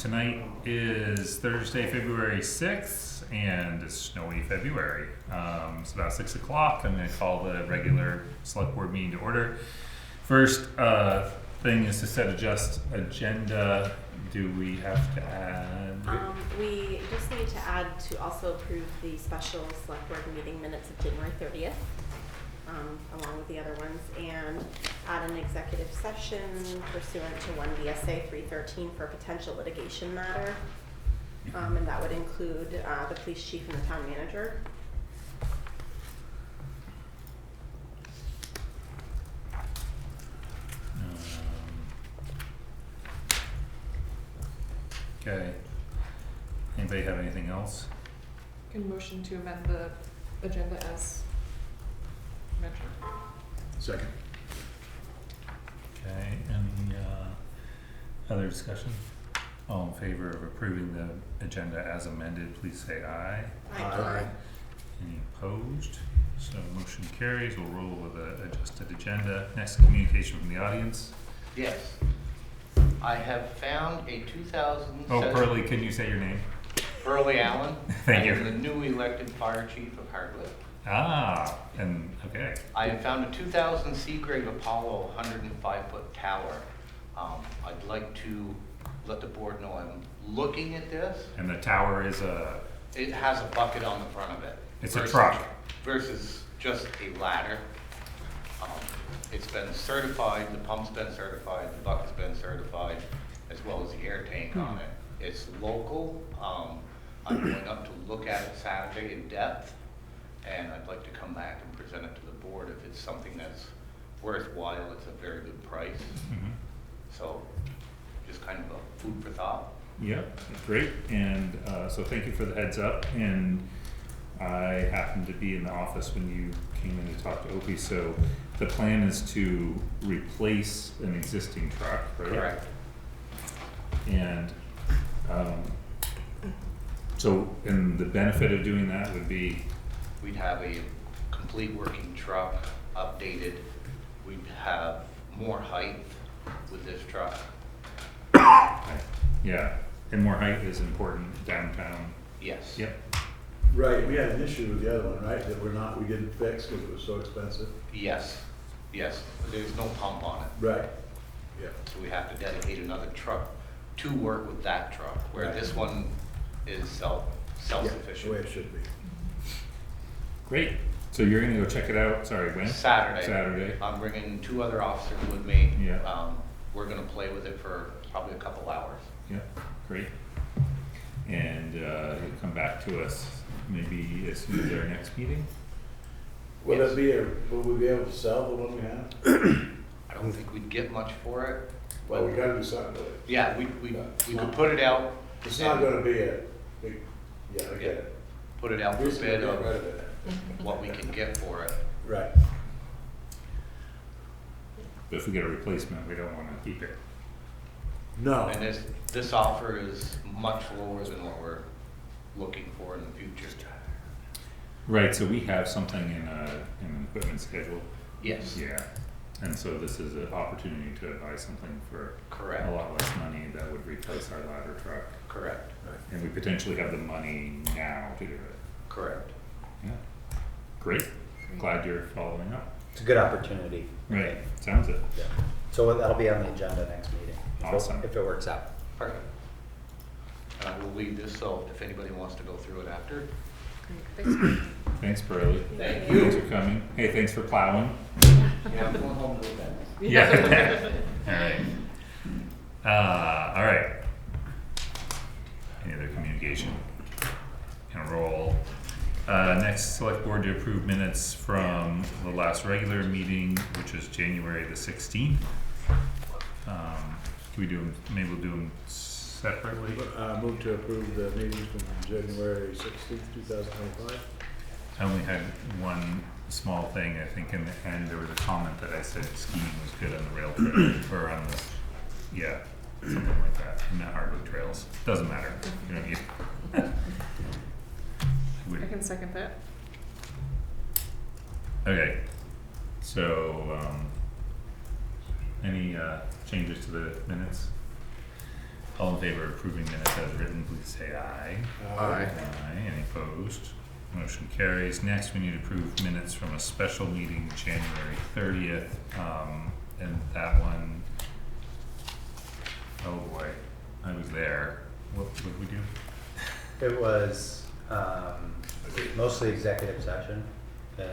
Tonight is Thursday, February 6th, and it's snowy February. It's about 6 o'clock. I'm going to call the regular select board meeting to order. First thing is to set agenda. Do we have to add? We just need to add to also approve the special select board meeting minutes of January 30th. Along with the other ones, and add an executive session pursuant to 1 VSA 313 for a potential litigation matter. And that would include the police chief and the town manager. Okay. Anybody have anything else? Can motion to amend the agenda as mentioned. Second. Okay, any other discussion? All in favor of approving the agenda as amended, please say aye. Aye. Any opposed? So motion carries. We'll roll with the adjusted agenda. Next, communication from the audience. Yes. I have found a 2007. Oh, Pearlie, can you say your name? Burley Allen. Thank you. I am the new elected fire chief of Hardwick. Ah, and okay. I have found a 2000 Seagrave Apollo 105-foot tower. I'd like to let the board know I'm looking at this. And the tower is It has a bucket on the front of it. It's a truck. Versus just a ladder. It's been certified, the pump's been certified, the bucket's been certified, as well as the air tank on it. It's local. I'm going up to look at it Saturday in depth, and I'd like to come back and present it to the board if it's something that's worthwhile. It's a very good price. Mm-hmm. So just kind of a food for thought. Yep, great. And so thank you for the heads up. And I happened to be in the office when you came in to talk to Opie. So the plan is to replace an existing truck, right? Correct. And and the benefit of doing that would be? We'd have a complete working truck, updated. We'd have more height with this truck. Yeah, and more height is important downtown. Yes. Yep. Right, we had an issue with the other one, right, that we didn't fix because it was so expensive. Yes. Yes. There's no pump on it. Right. Yeah. So we have to dedicate another truck to work with that truck, where Right. this one is self-sufficient. Yeah, the way it should be. Great. So you're gonna go check it out, sorry, when? Saturday. Saturday. I'm bringing 2 other officers with me. Yeah. We're gonna play with it for probably a couple hours. Yeah, great. And you'll come back to us maybe as soon as our next meeting? Will Yes. will we be able to sell the one we have? I don't think we'd get much for it. Well, we gotta do something with it. Yeah, we could put it out. It's not and gonna be I get it. Put it out for We're bid gonna get rid of of it. what we can get for it. Right. But if we get a replacement, we don't wanna keep it. No. And this offer is much lower than what we're looking for in the future. Right, so we have something in an equipment schedule. Yes. Yeah, and so this is an opportunity to buy something for Correct. a lot less money that would replace our ladder truck. Correct. And we potentially have the money now to do it. Correct. Yeah, great. Glad you're following up. It's a good opportunity. Right, sounds it. Yeah. So that'll be on the agenda next meeting. Awesome. If it works out. Perfect. And I will leave this so if anybody wants to go through it after. Great, thanks. Thanks, Burley. Thank Thanks for coming. Hey, thanks for plowing. Yeah, I'm going home to bed. Yeah. All right. Any other communication? Gonna roll. Next, select board to approve minutes from the last regular meeting, which is January the 16th. Can we do them, maybe we'll do them separately? Move to approve the meetings from January 16th, 2025. I only had one small thing. I think in the end there was a comment that I said skiing was good on the rail trail or on the, yeah, something like that, in the Hardwick trails. Doesn't matter. You know, I can second that. Okay. So, any changes to the minutes? All in favor of approving minutes as written, please say aye. Aye. Any opposed? Motion carries. Next, we need to approve minutes from a special meeting January 30th. And that one, oh boy, I was there. What did we do? It was, mostly executive session and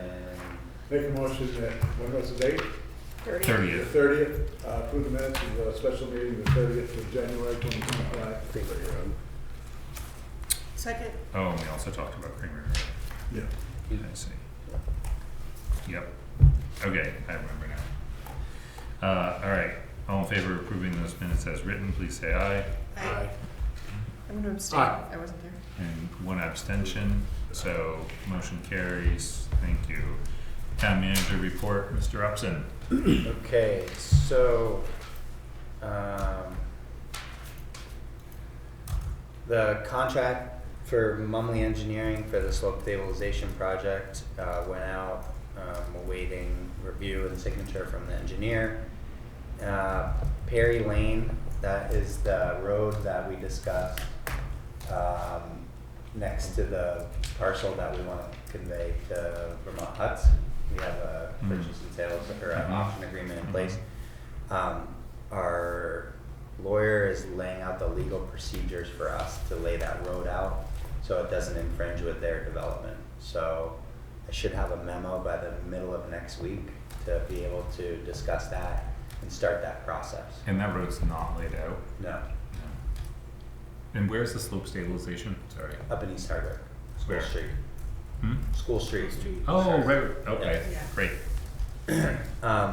Make a motion that, when was the date? 30th. 30th. 30th, approve the minutes of the special meeting, the 30th of January 2025. Second. Oh, and we also talked about Creamery Road. Yeah. I see. Yep. Okay, I remember now. All right. All in favor of approving those minutes as written, please say aye. Aye. I'm gonna abstain, Aye. I wasn't there. And one abstention, so motion carries. Thank you. Town manager report, Mr. Upson. okay, so, the contract for Mumley Engineering for the slope stabilization project, went out, awaiting review and signature from the engineer. Perry Lane, that is the road that we discussed, next to the parcel that we wanna convey to Vermont Huts. We have a purchase and sales, or an option agreement in place. Our lawyer is laying out the legal procedures for us to lay that road out, so it doesn't infringe with their development. So I should have a memo by the middle of next week to be able to discuss that and start that process. And that road's not laid out. No, No. And where's the slope stabilization? Sorry. up in East Hardwick, School Where? Street. Hmm? School Street. Oh, right. Okay, Yeah. great.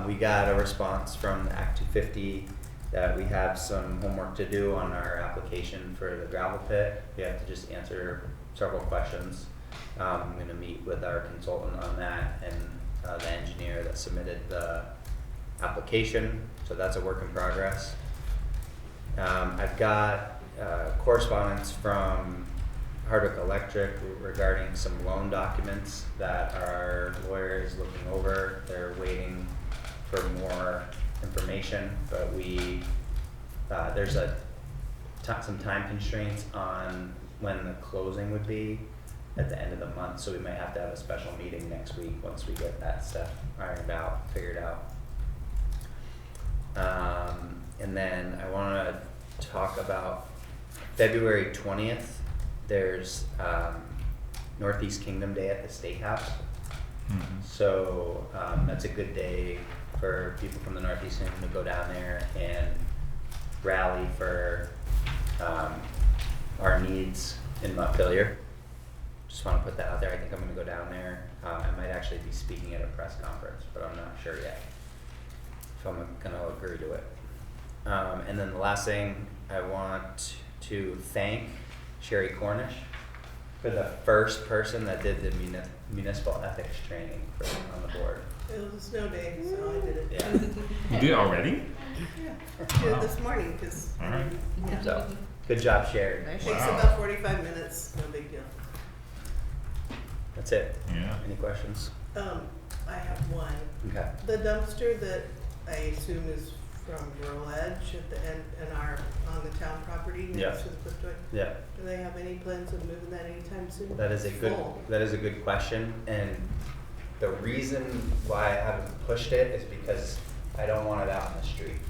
We got a response from Act 250 that we have some homework to do on our application for the gravel pit. We have to just answer several questions. I'm gonna meet with our consultant on that and the engineer that submitted the application, so that's a work in progress. I've got correspondence from Hardwick Electric regarding some loan documents that our lawyer is looking over. They're waiting for more information, but there's some time constraints on when the closing would be at the end of the month, so we might have to have a special meeting next week once we get that stuff ironed out, figured out. And then I wanna talk about February 20th. There's Northeast Kingdom Day at the State House. Mhm. So that's a good day for people from the Northeast Kingdom to go down there and rally for our needs in Montpelier. Just want to put that out there. I think I'm going to go down there. I might actually be speaking at a press conference, but I'm not sure yet if I'm going to agree to it. And then the last thing, I want to thank Sherry Cornish for the first person that did the municipal ethics training on the board. It was a snow day, so I did it. Yeah. You did already? Yeah, did it this morning, because All right. So, good job, Sherry. it takes Wow. about 45 minutes, no big deal. That's it. Yeah. Any questions? I have one. Okay. The dumpster that I assume is from Rural Edge at the end, on the town property Yeah. next to the Cliff Joint, Yeah. do they have any plans of moving that anytime soon? That is a good, Full. question, and the reason why I haven't pushed it is because I don't want it out in the street.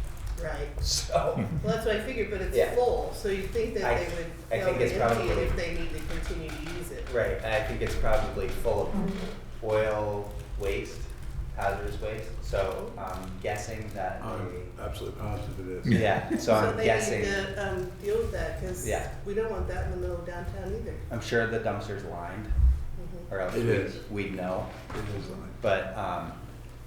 Right. So, Well, that's what I figured, but Yeah. it's full, so you'd think that I they would think go it's and empty probably- it if they need to continue to use it. right, I think it's probably full of oil waste, hazardous waste, so I'm guessing that I'm absolutely positive it is. yeah, so I'm guessing, So they need to, deal with that, cause Yeah. we don't want that in the middle of downtown either. I'm sure the dumpster's lined, Mhm. or else It is. we'd know. It is like- But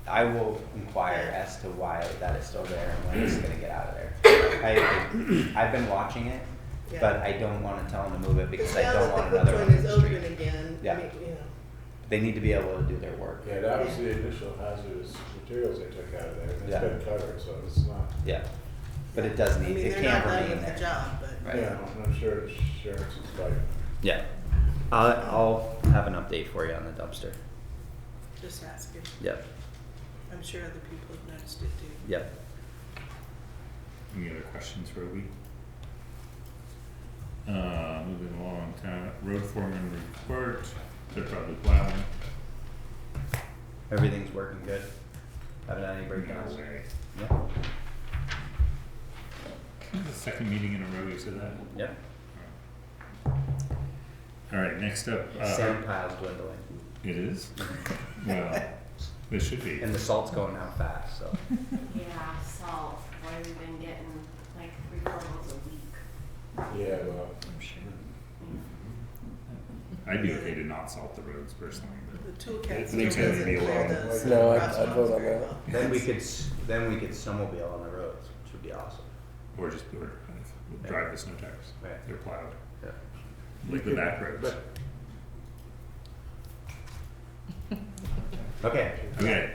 I will inquire as to why that is still there and when it's gonna get out of there. I've been watching it, Yeah. but I don't wanna tell them to move it because I now don't that want the another Cliff one Joint in is the street. open again, Yeah. I mean, you know, They need to be able to do their work. Yeah, that was the initial hazardous materials they took out of there, and Yeah. it's been covered, so it's not. Yeah, but it does I need, mean, it they're can't not done remain with the there. job, but. Right. Yeah, I'm sure insurance is like, Yeah, I'll have an update for you on the dumpster. Just asking. Yep, I'm sure other people have noticed it too. yep. Any other questions for Obi? Moving along, town road foreman report, they're probably plowing. Everything's working good. Haven't had any breakdowns. Yeah. The second meeting in a row you said that? Yep. Alright, next up, Sand pile's dwindling. it is? Well, this should be. And the salt's going out fast, so. Yeah, salt, boy, we've been getting like 3-4 loads a week. Yeah, well, I'd be okay to not salt the roads personally, but The toolkit They still said it'd doesn't be clear allowed. the. No, I'd restaurants vote on very that. well. Then we could snowmobile on the roads, which would be awesome. or just drive the snow tires. Right. They're plowed, Yeah. like the back roads. but- Okay. Okay,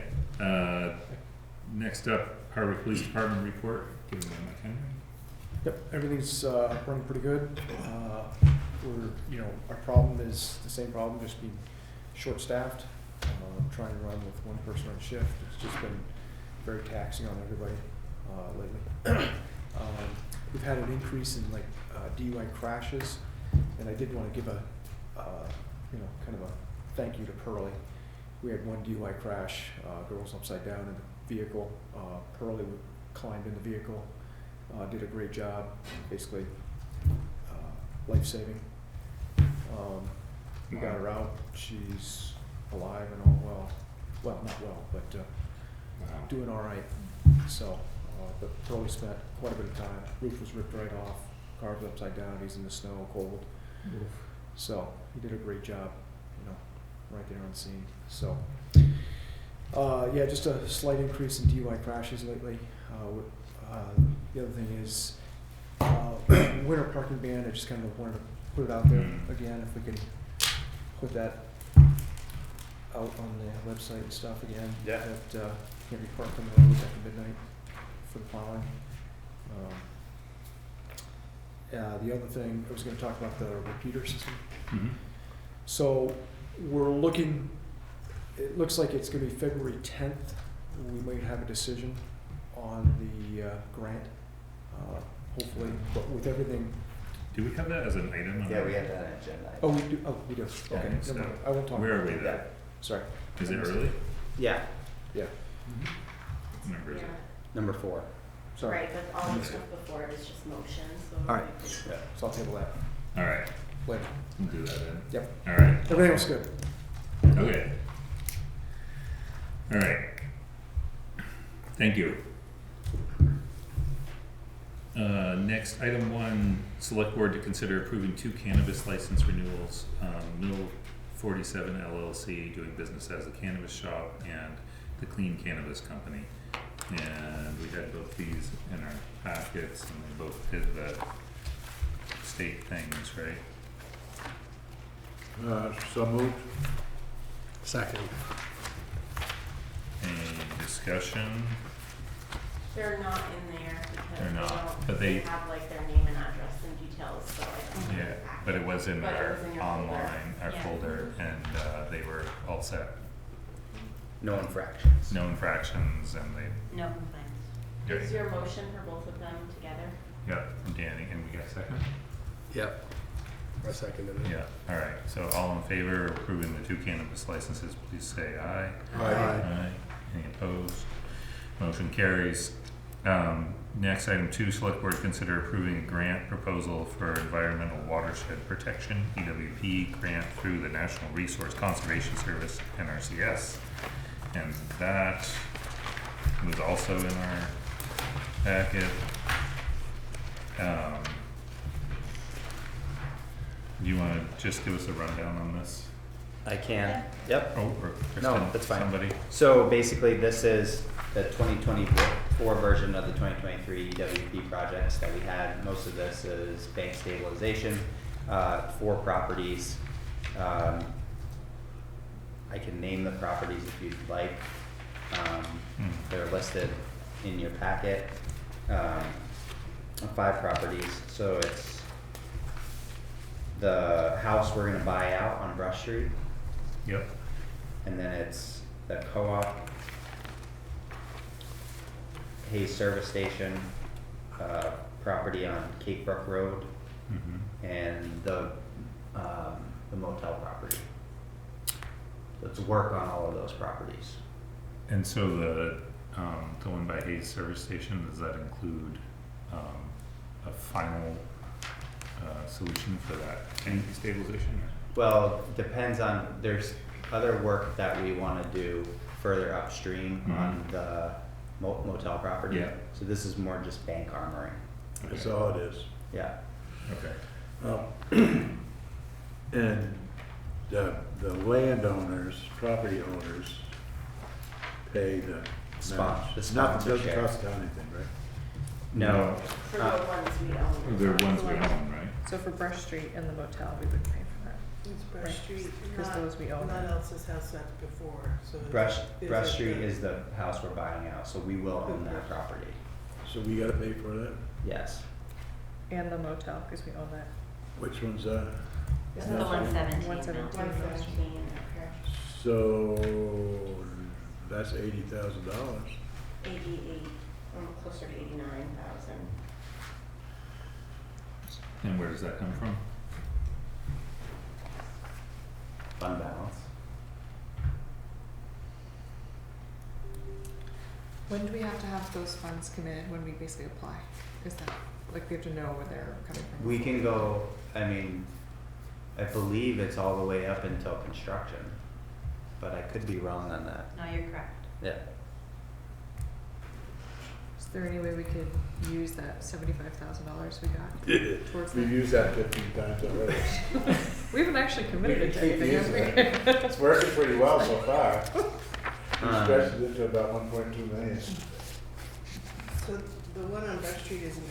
next up, Hardwick Police Department report, given by Mike Henry. Yep, everything's running pretty good. Our problem is the same problem, just being short-staffed. Trying to run with one person on shift, it's just been very taxing on everybody lately. We've had an increase in DUI crashes, and I did want to give a kind of a thank you to Pearlie. We had one DUI crash, girls upside down in the vehicle. Pearlie climbed in the vehicle, did a great job, basically life-saving. We got her out, she's alive and all well, not well, but Wow. doing all right. So, but Pearlie spent quite a bit of time. Roof was ripped right off, car's upside down, he's in the snow, cold. So he did a great job, right there on the scene. So, yeah, just a slight increase in DUI crashes lately. The other thing is winter parking ban. I just kind of wanted to put it out there again. If we can put that out on the website and stuff again. Yeah. That can't be parked on the roads after midnight for the plowing. The other thing, I was going to talk about the repeater system. Mhm. So we're looking, it looks like it's going to be February 10th. We might have a decision on the grant, hopefully, but with everything. Do we have that as an item? on Yeah, our- we have that agenda. Oh, we do. Oh, we do. Yeah, Okay, so never mind. I won't talk. where about are we it. then? Sorry. Is it early? Yeah, Yeah. Number is it? Yeah, number 4. Sorry. right, but all the stuff before it is just motion, so. All right. Yeah. So I'll table that Alright, later. we'll do that then. Yep. Alright, Everything else good. okay. Alright. Thank you. Next, item 1, select board to consider approving 2 cannabis license renewals. Mill 47 LLC, doing business as a cannabis shop, and the Clean Cannabis Company. And we had both these in our packets, and they both did the state things, right? So moved. Second. Any discussion? They're not in there because They're they not, don't, but they they- have like their name and address and details, so I don't have Yeah, the packet. but it was in But it our was in your folder. online, our Yeah. folder, and they were all set. No infractions. No infractions, and they, No complaints. Is your motion for both of them together? yeah, and Danny, and we got a second? Yep. I seconded it. Yeah, alright, so all in favor of approving the 2 cannabis licenses, please say aye. Aye. Any opposed? Motion carries. Next, item 2, select board to consider approving a grant proposal for environmental watershed protection, EWP grant through the National Resource Conservation Service, NRCS. And that was also in our packet. Do you wanna just give us a rundown on this? I can. Yep. Oh, or Kristen, No, that's fine. somebody? So basically, this is the 2024 version of the 2023 EWP projects that we had. Most of this is bank stabilization, 4 properties. I can name the properties if you'd like. They're listed in your packet. 5 properties. So it's the house we're gonna buy out on Brush Street. Yep. And then it's the co-op, Hayes Service Station, property on Cape Brook Road, and the motel property. Let's work on all of those properties. And so the one by Hayes Service Station, does that include, a final, solution for that tank stabilization? Well, depends on, there's other work that we wanna do further upstream on the motel property. Yeah. So this is more just bank armoring, That's all it is. yeah. Okay. And the landowners, property owners pay the The match. Nothing, sponsor doesn't share. cost anything, right? No, For the ones we own. They're ones we own, right? So for Brush Street and the motel, we would pay for that. It's Brush Right, Street, because those we own. not else's house that's before, so. Brush is it Street the- is the house we're buying out, so we will own that property, So we gotta pay for that? yes. And the motel, because we own that. Which one's that? This is the 117. 117. 117 up here. So that's $80,000. 88, closer to 89,000. And where does that come from? Fund balance. When do we have to have those funds committed, when we basically apply? Is that, like, we have to know where they're coming from? We can go, I mean, I believe it's all the way up until construction, but I could be wrong on that, No, you're correct. yeah. Is there any way we could use that $75,000 we got towards We've that? used that 15 times already. We haven't actually committed to We can keep anything, have using we? It's working pretty well so far. We Um, stretched it into about 1.2 million. So the one on Brush Street isn't,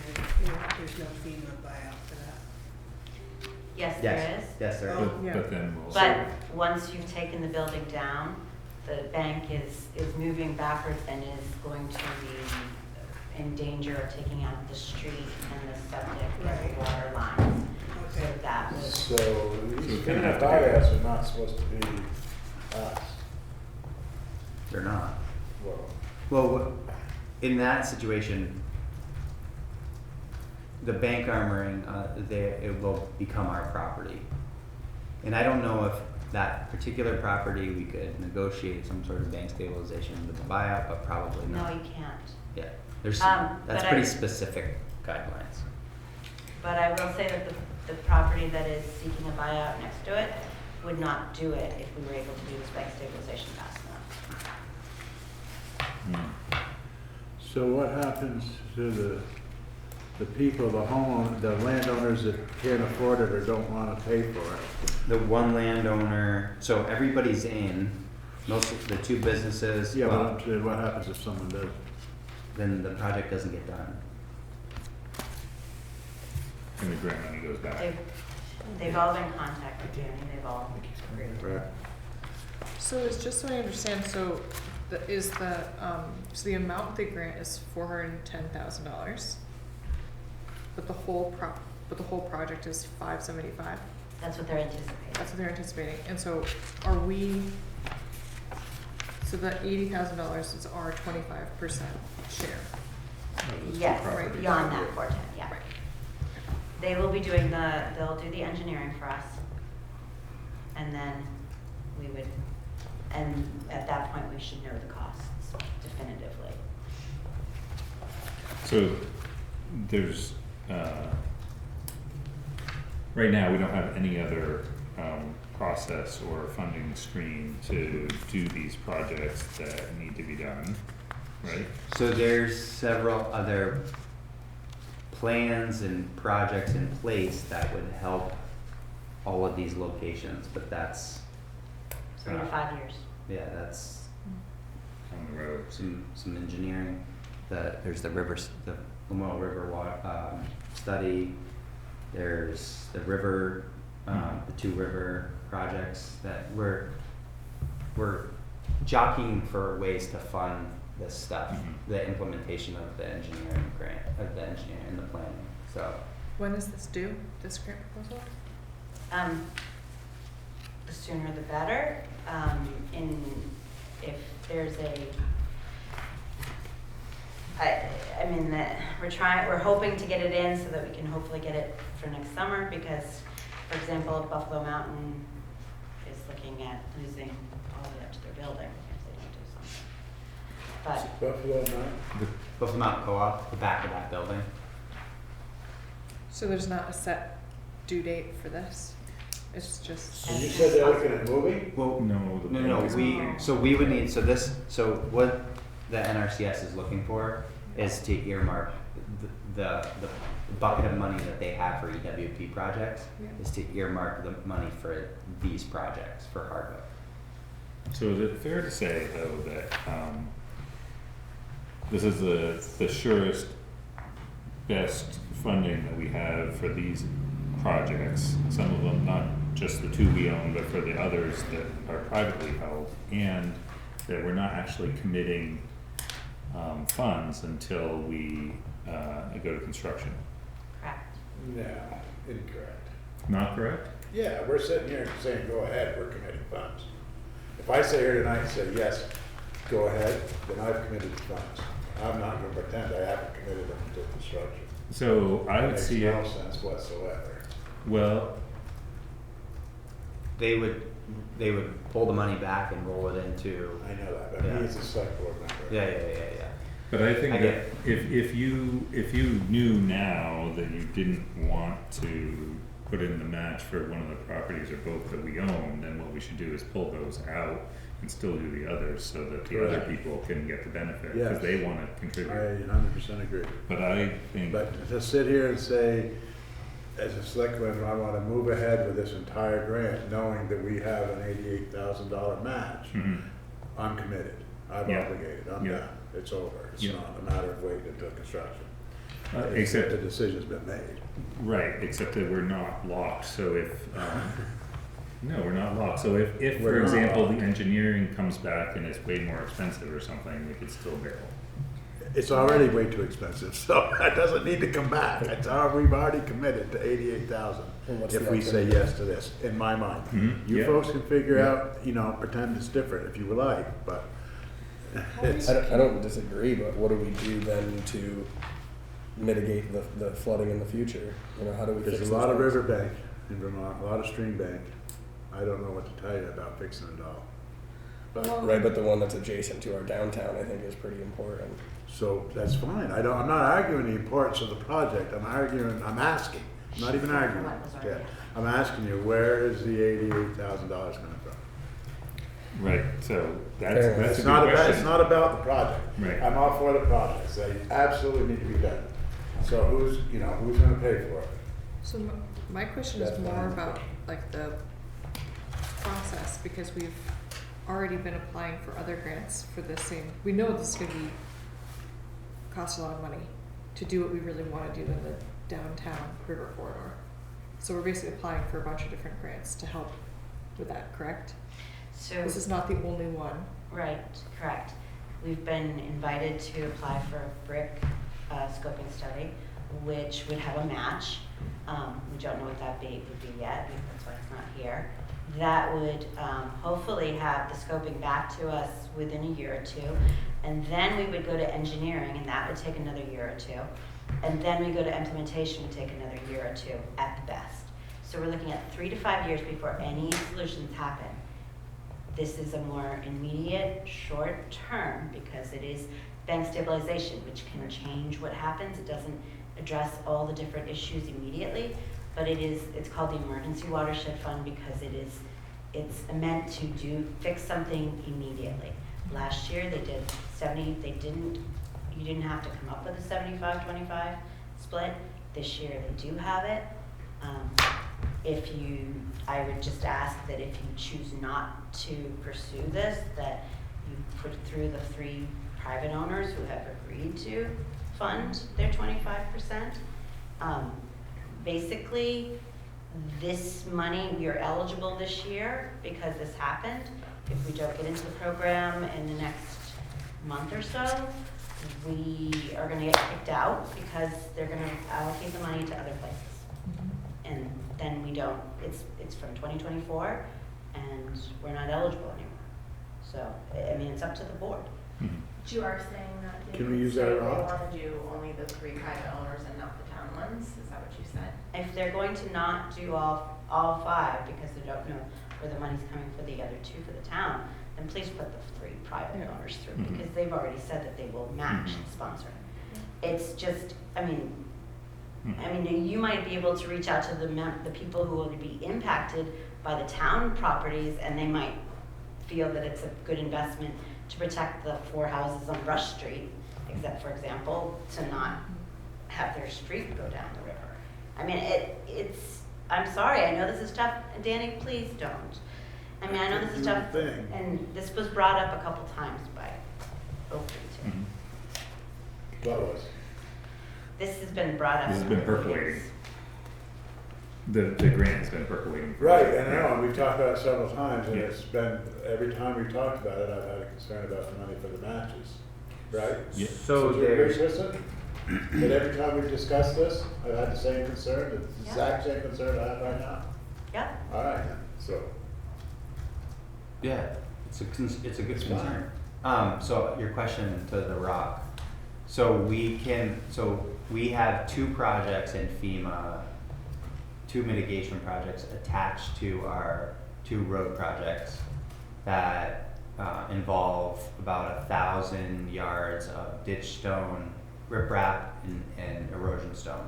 there's no FEMA buyout for that. Yes, there Yes, is. yes, there is. Oh. But, Yeah. but then we'll. But once you've taken the building down, the bank is moving backwards and is going to be in danger of taking out the street and the septic and Right. the water lines. So Okay. that would, So these we're gonna have FEMA to buyouts are not supposed to be us. They're not. Well, Well, in that situation, the bank armoring, it will become our property. And I don't know if that particular property, we could negotiate some sort of bank stabilization with the buyout, but probably no, not. you can't. Yeah, there's, But that's I- pretty specific guidelines. But I will say that the property that is seeking a buyout next to it would not do it if we were able to do this bank stabilization fast enough. so what happens to the people, the homeowners, the landowners that can't afford it or don't wanna pay for it? The one landowner, so everybody's in, most of the two businesses, Yeah, but well, I'm saying, what happens if someone does? then the project doesn't get done. And the grant money goes back. They've all been contacted, Danny, they've all agreed. Right. So it's just so I understand, so so the amount of the grant is $410,000, but the whole project is $575. That's what they're anticipating. That's what they're anticipating. And so so that $80,000 is our 25% share. Yes, Right. beyond that 410, yeah. Right. They will be doing they'll do the engineering for us. And then we would, and at that point, we should know the costs definitively. So there's, right now, we don't have any other, process or funding stream to do these projects that need to be done, right? So there's several other plans and projects in place that would help all of these locations, but that's, 3 to 5 years. yeah, that's On the road. some engineering. There's the Lamoille River study, there's the river, the two river projects that we're jockeying for ways to fund this stuff, the implementation of the engineering grant, of the engineering and the planning, so. When is this due, this grant proposal? The sooner the better. If there's I I mean, we're hoping to get it in so that we can hopefully get it for next summer, because, for example, Buffalo Mountain is looking at losing all the way up to their building if they don't do something. But Buffalo Mountain? The Buffalo Mountain Co-op, the back of that building. So there's not a set due date for this? It's just, And you said they're looking at moving? Well, No, the no, building's we would need, so what the NRCS is looking for is to earmark the bucket of money that they have for EWP projects, Yeah. is to earmark the money for these projects for Hardwick. So is it fair to say, though, that this is the surest, best funding that we have for these projects? Some of them, not just the two we own, but for the others that are privately held, and that we're not actually committing funds until we go to construction. correct. No, incorrect. Not correct? Yeah, we're sitting here saying, go ahead, we're committing funds. If I say here tonight and say, yes, go ahead, then I've committed the funds. I'm not gonna pretend I haven't committed them to construction. So I would see Makes it, no sense whatsoever. well, They would pull the money back and roll it into, I know that, but Yeah. he is a select board member. yeah. but I think I that get if you knew now that you didn't want to put in the match for one of the properties or both that we own, then what we should do is pull those out and still do the others so that the other Correct. people can get the benefit, Yes. because they wanna I contribute. 100% agree. But I think, But to sit here and say, as a selectman, I wanna move ahead with this entire grant, knowing that we have an $88,000 match, mhm, I'm committed. I'm Yeah. obligated. I'm Yeah. done. It's over. It's Yeah. not a matter of waiting until construction. except, The decision's been made. right, except that we're not locked, so if, no, we're not locked, so if, We're for not example, the locked. engineering comes back and it's way more expensive or something, we could still bail. It's already way too expensive, so that doesn't need to come back. We've already committed to 88,000 And what's if the we say alternative? yes to this, in my mind. Mhm, You yeah. folks can figure Yeah. out, pretend it's different if you would like, but it's, I don't disagree, but what do we do then to mitigate the flooding in the future? You know, how do we fix there's those a lot of things? riverbank in Vermont, a lot of stream bank. I don't know what to tell you about fixing it all. But, Right, but the one that's adjacent to our downtown, I think, is pretty important. so that's fine. I'm not arguing the importance of the project. I'm asking, I'm not even arguing. What was Yeah. already- I'm asking you, where is the $88,000 coming from? Right, so Fair that's enough. a It's good not question. it's not about the project. Right. I'm all for the projects. They absolutely need to be done. So who's gonna pay for it? so my question is That's more fine. about like the process, because we've already been applying for other grants for the same, we know this is gonna cost a lot of money to do what we really wanna do in the downtown river corridor. So we're basically applying for a bunch of different grants to help with that, correct? So, This is not the only one. right, correct. We've been invited to apply for a brick scoping study, which would have a match. We don't know what that date would be yet, that's why it's not here. That would hopefully have the scoping back to us within a year or two. And then we would go to engineering, and that would take another year or two. And then we go to implementation, would take another year or two at the best. So we're looking at 3 to 5 years before any solutions happen. This is a more immediate, short term, because it is bank stabilization, which can change what happens. It doesn't address all the different issues immediately, but it's called the Emergency Watershed Fund because it's meant to fix something immediately. Last year, they did 70, you didn't have to come up with a 75-25 split. This year, they do have it. I would just ask that if you choose not to pursue this, that you put through the 3 private owners who have agreed to fund their 25%. Basically, this money, we are eligible this year because this happened. If we don't get into the program in the next month or so, we are gonna get kicked out because they're gonna allocate the money to other places. And then we don't, it's from 2024, and we're not eligible anymore. So, I mean, it's up to the board. Mhm. You are saying that they Can we use that say they rock? wanna do only the 3 private owners and not the town ones, is that what you said? If they're going to not do all 5 because they don't know where the money's coming for the other 2 for the town, then please put the 3 private Yeah. owners through, Mhm. because they've already said that they will match Mhm. sponsor. It's just, I mean, Mhm. you might be able to reach out to the people who will be impacted by the town properties, and they might feel that it's a good investment to protect the 4 houses on Rush Street, except for example, to not have their street go down the river. I mean, it's, I'm sorry, I know this is tough, Danny, please don't. I mean, I know this is tough, Do the thing. and this was brought up a couple times by Oakley too. Mhm. What was? This has been brought up. This has been percolating. The grant has been percolating. for- Right, and I know, and we've talked about it several times, and Yeah. it's been, every time we've talked about it, I've had a concern about the money for the matches, right? Yeah. So Would you agree, there's, Kristen? That every time we've discussed this, I've had the same concern, the Yeah. exact same concern I have right now? Yep. All right, then, so, yeah, it's a good It's concern. So your question to the rock. So we have 2 projects in FEMA, 2 mitigation projects attached to our 2 road projects that involve about 1,000 yards of ditch stone, riprap, and erosion stone.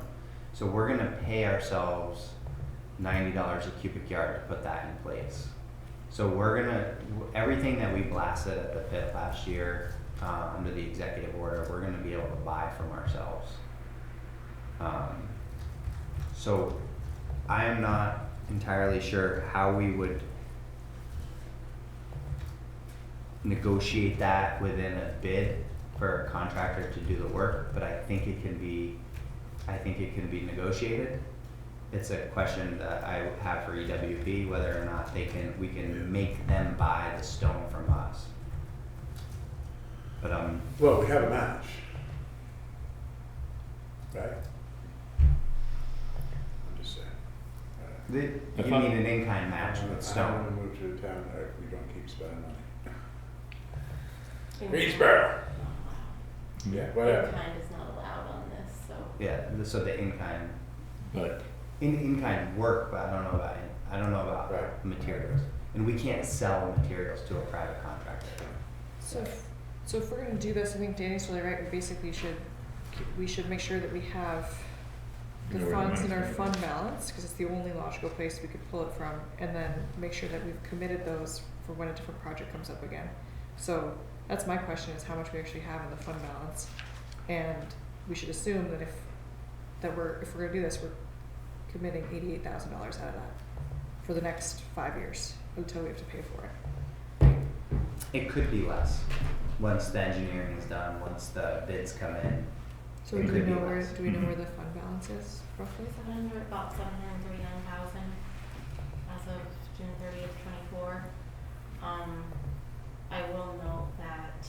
So we're gonna pay ourselves $90 a cubic yard to put that in place. So we're gonna, everything that we blasted at the pit last year, under the executive order, we're gonna be able to buy from ourselves. So I am not entirely sure how we would negotiate that within a bid for a contractor to do the work, but I think it can be negotiated. It's a question that I have for EWP, whether or not we can make them buy the stone from us. But well, we have a match. Right? I'm just saying. you need an in-kind match with I wanna stone. move to a town where we don't keep spending money. In- Greensboro. Yeah, whatever. In-kind is not allowed on this, so. Yeah, so the in-kind, But in-kind work, but I don't know about Right. materials. And we can't sell materials to a private contractor. So if we're gonna do this, I think Danny's really right, we should make sure that we have the Know where the funds in our money's fund balance, cause it's the only logical place we could pull it from, and then make sure that we've committed those for when a different project comes up again. So that's my question, is how much we actually have in the fund balance, and we should assume that if we're gonna do this, we're committing $88,000 out of that for the next 5 years, until we have to pay for it. It could be less, once the engineering is done, once the bids come in. So It do we could be know where, less. do we know where the fund balance is roughly? About 739,000 as of June 30th, 24. I will note that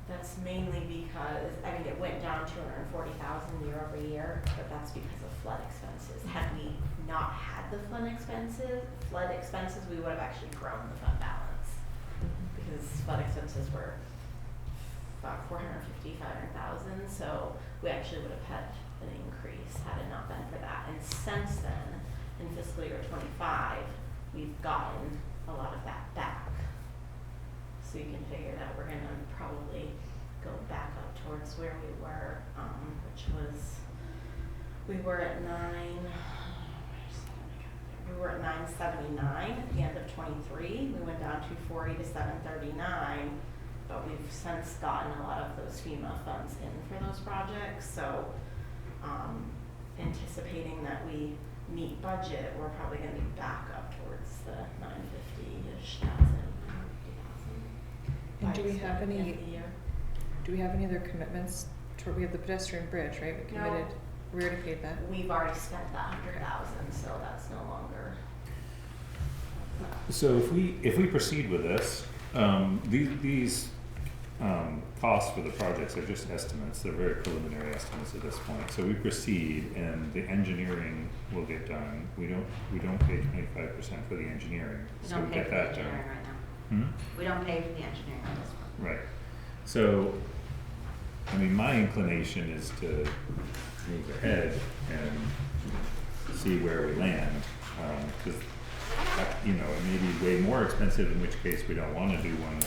that's mainly because, I mean, it went down 240,000 year over year, but that's because of flood expenses. Had we not had the flood expenses, we would have actually grown the fund balance. Because flood expenses were about 450, 500,000, so we actually would have had an increase had it not been for that. And since then, in fiscal year 25, we've gotten a lot of that back. So you can figure that we're gonna probably go back up towards where we were, which was, we were at 979 at the end of 23. We went down 240 to 739. But we've since gotten a lot of those FEMA funds in for those projects, so anticipating that we meet budget, we're probably gonna be back up towards the 950-ish thousand. And do we have by the end any, of the year. do we have any other commitments we have the pedestrian bridge, right, we No. committed, we already paid that. We've already spent that 100,000, so that's no longer. so if we proceed with this, these costs for the projects are just estimates. They're very preliminary estimates at this point. So we proceed, and the engineering will get done. We don't pay 25% for the engineering, We so don't we pay get for the that engineering done. right now. Hmm? We don't pay for the engineering on this one. Right. So, I mean, my inclination is to move ahead and see where we land, cause, you know, it may be way more expensive, in which case we don't wanna do one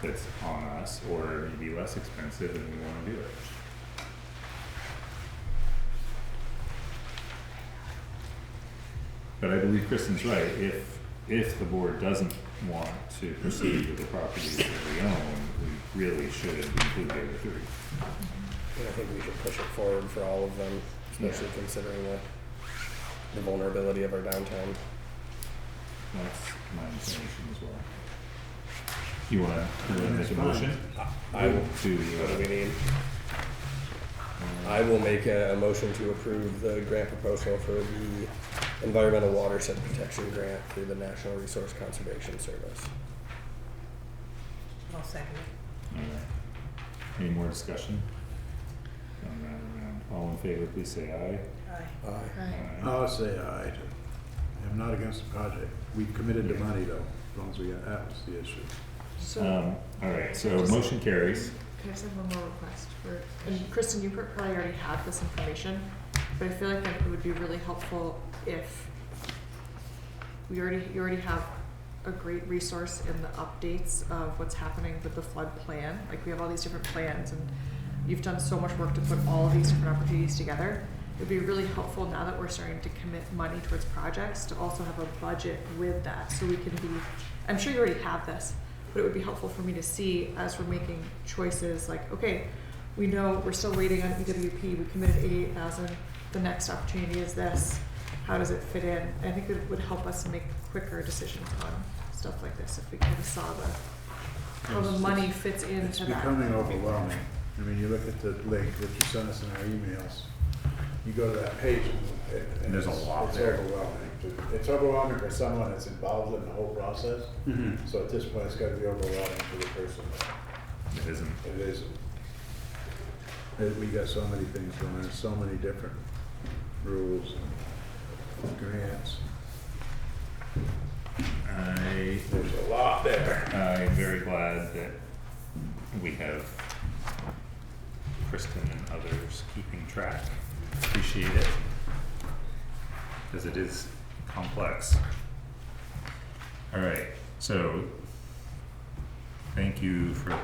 that's on us, or it may be less expensive and we wanna do it. But I believe Kristen's right, if the board doesn't want to proceed with the properties that we own, we really should include the other three. And I think we should push it forward for all of them, especially considering the vulnerability of our downtown. That's my inclination as well. You wanna make a That's motion? I will, To, what do we need? I will make a motion to approve the grant proposal for the Environmental Watershed Protection Grant through the National Resource Conservation Service. I'll second it. alright. Any more discussion? Going round and round. All in favor, please say aye. Aye. Aye. Right. Aye. I'll say aye. I'm not against the project. We've committed the money though, as long as we got, that was the issue. So, Alright, so Just- motion carries. can I just have one more request for, and Kristen, you probably already have this information, but I feel like it would be really helpful if you already have a great resource in the updates of what's happening with the flood plan. Like, we have all these different plans, and you've done so much work to put all of these different opportunities together. It'd be really helpful now that we're starting to commit money towards projects to also have a budget with that, so we can be, I'm sure you already have this, but it would be helpful for me to see as we're making choices, like, okay, we know we're still waiting on EWP, we committed 88,000, the next opportunity is this, how does it fit in? I think it would help us make quicker decisions on stuff like this, if we kind of saw how the money fits It's into that. becoming overwhelming. I mean, you look at the link that you sent us in our emails, you go to that page and There's a it's- lot it's there. overwhelming. It's overwhelming for someone that's involved in the whole process. Mhm. So at this point, it's gotta be overwhelming for the person It isn't. that it isn't. We got so many things going, there's so many different rules and grants. There's a lot there. I'm very glad that we have Kristen and others keeping track. Appreciate it. Because it is complex. Alright, so thank you for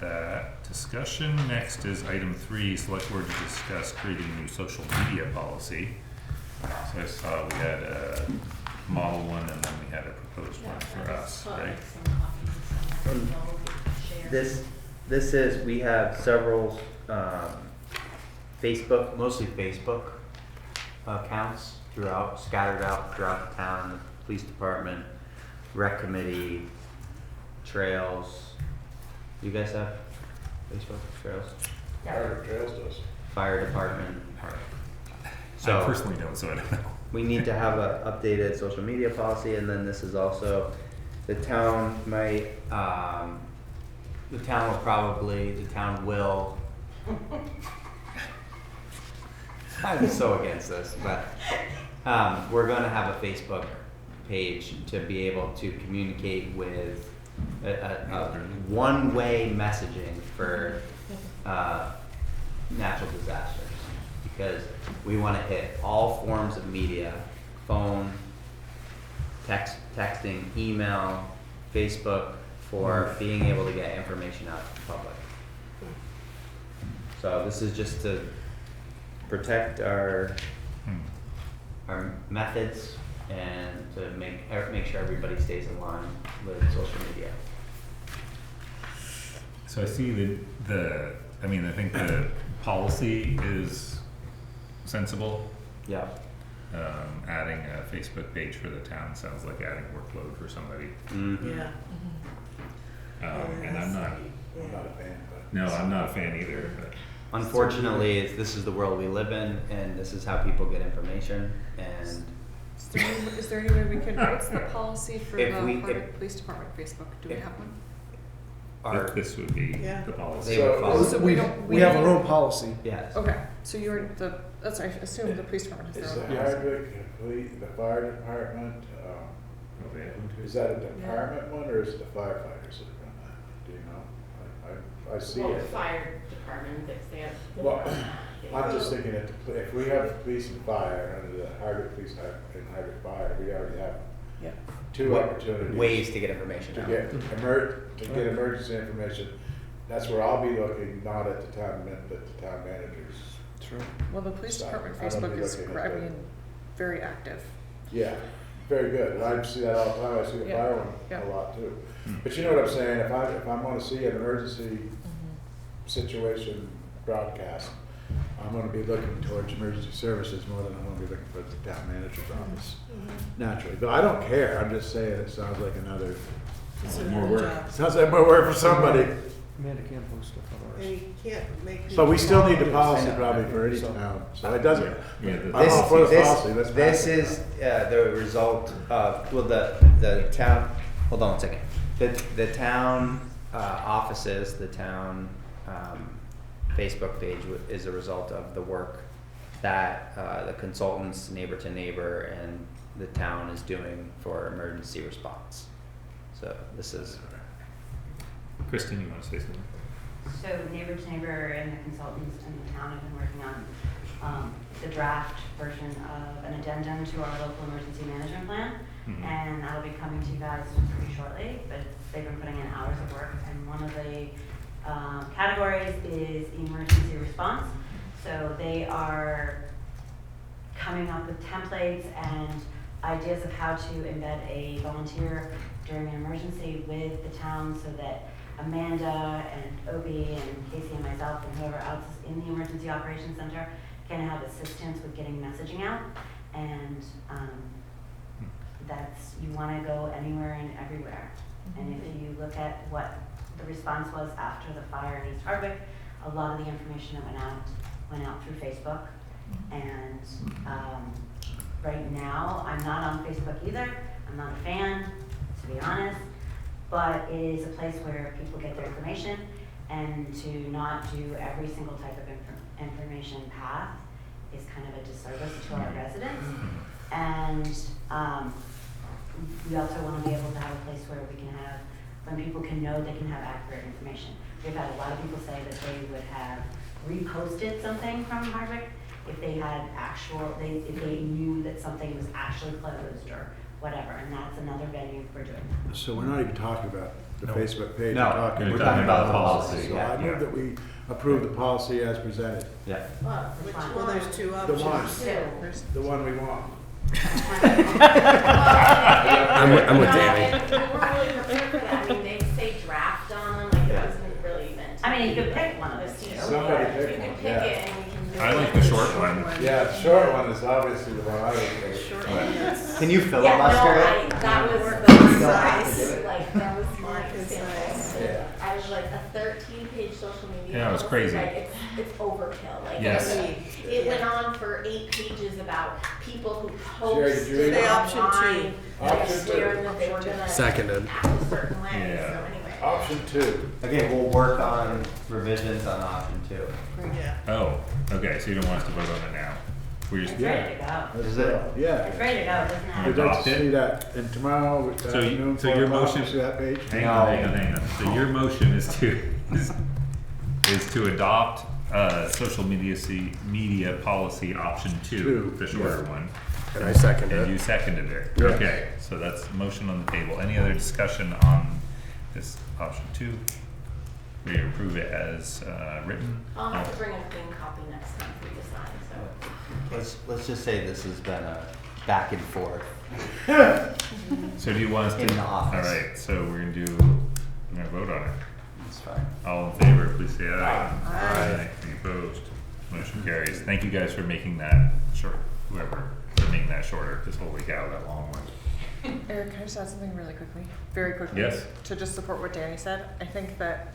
that discussion. Next is item 3, select board to discuss creating a new social media policy. So I saw we had a model one and then we had a proposed one for us, right? This is, we have several, Facebook, mostly Facebook accounts scattered out throughout the town, the police department, rec committee, trails. You guys have Facebook trails? Fire Trails does. Fire department. I So personally don't, so I don't know. we need to have a updated social media policy, and then this is also, the town might, the town will I'm so against this, but we're gonna have a Facebook page to be able to communicate with a one-way messaging for natural disasters. Because we wanna hit all forms of media, phone, texting, email, Facebook, for being able to get information out to the public. So this is just to protect our methods and to make sure everybody stays in line with social media. So I see I think the policy is sensible. Yeah. Adding a Facebook page for the town sounds like adding workload for somebody. Mm-hmm. Yeah. And I'm not, I'm not a fan, but. no, I'm not a fan either, but. Unfortunately, this is the world we live in, and this is how people get information, and Is there any way we can, what's the policy for the If we- Hardwick Police Department Facebook? Do we if- have one? our, This would be Yeah. the policy. they would follow. So We we have need- our own policy. Yes. Okay, so you're I assume the police department has Is their the own policy. Hardwick, the fire department, Oh, they have one too? is that a department one or is it the firefighters that run that? Do you know? I I see Well, it. fire department, they have. Well, I'm just thinking if we have police and fire, under the Hardwick Police and Hardwick Fire, we already have Yeah. two opportunities. Ways to get information To out. get emergency information. That's where I'll be looking, not at the town manager's. True. Well, the police Stop. department I don't Facebook be is, looking at I that. mean, very active. Yeah, very good. And I see that all the time. I see the Yeah. fire one Yeah. a lot too. But you know what I'm saying? If I want to see an emergency situation broadcast, I'm going to be looking towards emergency services more than I'm going to be looking for the town manager's office. Naturally, but I don't care. I'm just saying it sounds like another It's a more good work. job. Sounds like more work for somebody. Amanda can post stuff on ours. And you can't make. But we still need the people- policy probably for any town, so it doesn't. Yeah, I'm This, all for the policy. Let's this pass it. is the result of, well, the town, hold on a second. The town offices, the town Facebook page is a result of the work that the consultants, neighbor to neighbor, and the town is doing for emergency response. So this is, Kristen, you want to say something? So Neighbor to Neighbor and the consultants in the town have been working on the draft version of an addendum to our local emergency management plan. Mhm. And that'll be coming to you guys pretty shortly, but they've been putting in hours of work. And one of the categories is emergency response. So they are coming up with templates and ideas of how to embed a volunteer during an emergency with the town so that Amanda and Obie and Casey and myself and whoever else is in the Emergency Operations Center can have assistance with getting messaging out. And that's, you want to go anywhere and everywhere. And if you look at what the response was after the fire in East Hardwick, a lot of the information that went out through Facebook. And right now, I'm not on Facebook either. I'm not a fan, to be honest. But it is a place where people get their information, and to not do every single type of information path is kind of a disservice to our residents. And we also want to be able to have a place where we can have, when people can know they can have accurate information. We've had a lot of people say that they would have reposted something from Hardwick if they had if they knew that something was actually closed or whatever, and that's another venue for doing that. So we're not even talking about the No. Facebook page. No, we're talking about the policy. So I Yeah. move that we approve the policy as presented, yeah. Well, Which which one? Well, there's two The options. one. There's the one we want. I'm with Danny. We weren't really prepared for that. I mean, they say draft on them, like it wasn't really meant to. I mean, you be could pick one of the the two. seat. Somebody Yeah, pick you one, can pick yeah. it and we can. I like the short one. Yeah, the short one is obviously the one I would The take. short one, yes. Can you Yeah, filibuster no, it? that was Mark the size. size, like, that was my Mark is example. size. Yeah. I was like a 13-page social media. Yeah, it was policy, crazy. Like, it's overkill, like. Yes. It went on for 8 pages about people who Sherry, did post you read it? Say option online. Option like, swearing two. that they were gonna Seconded. act a certain way, Yeah. so anyway. Option 2. Okay, we'll work on revisions on option 2. Yeah. Oh, okay, so you don't want us to vote on it now? We're just, It's ready to go. Let's Is go. it? Yeah. It's ready to go, it doesn't have. We'd like Adopt to it? see that, and tomorrow, So you- noon, so 4 your o'clock, motion- see that page? hang on. So your motion is to adopt social media policy option 2, Two, the shorter yeah. one. And I second And you it. seconded it. Yes. Okay, so that's motion on the table. Any other discussion on this option 2? We approve it as written? I'll have to bring a clean copy next time for you to sign, so. Let's just say this has been a back and forth. So do you want us to? In the office. Alright, so we're gonna vote on it. It's fine. All in favor, please say aye. Aye. Any opposed? Motion carries. Thank you guys for making that short, whoever, for making that shorter, this whole week out, that long one. Eric, can I just add something really quickly? Very quickly. Yes. To just support what Danny said. I think that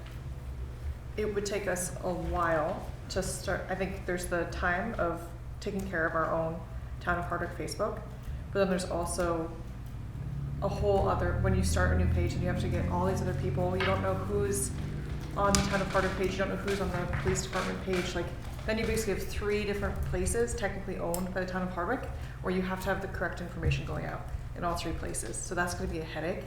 it would take us a while to start. I think there's the time of taking care of our own Town of Hardwick Facebook, but then there's also a whole other, when you start a new page and you have to get all these other people, you don't know who's on the Town of Hardwick page, you don't know who's on the police department page, like, then you basically have 3 different places technically owned by the Town of Hardwick, where you have to have the correct information going out in all 3 places, so that's gonna be a headache.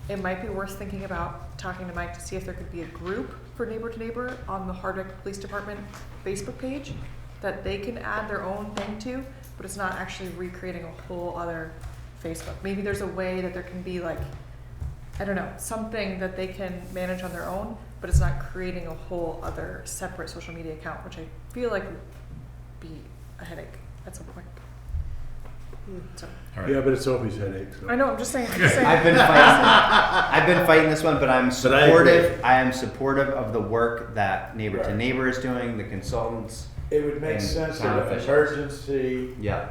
It might be worth thinking about talking to Mike to see if there could be a group for Neighbor to Neighbor on the Hardwick Police Department Facebook page that they can add their own thing to, but it's not actually recreating a whole other Facebook. Maybe there's a way that there can be like, I don't know, something that they can manage on their own, but it's not creating a whole other separate social media account, which I feel like would be a headache at some point. So, All right. Yeah, but it's Sophie's headache, so. I know, I'm just saying. I'm just saying. I've been fighting this one, but I'm But I agree. supportive. I am supportive of the work that Neighbor to Right. Neighbor is doing, the consultants. It would make And sense town that officials. emergency Yeah,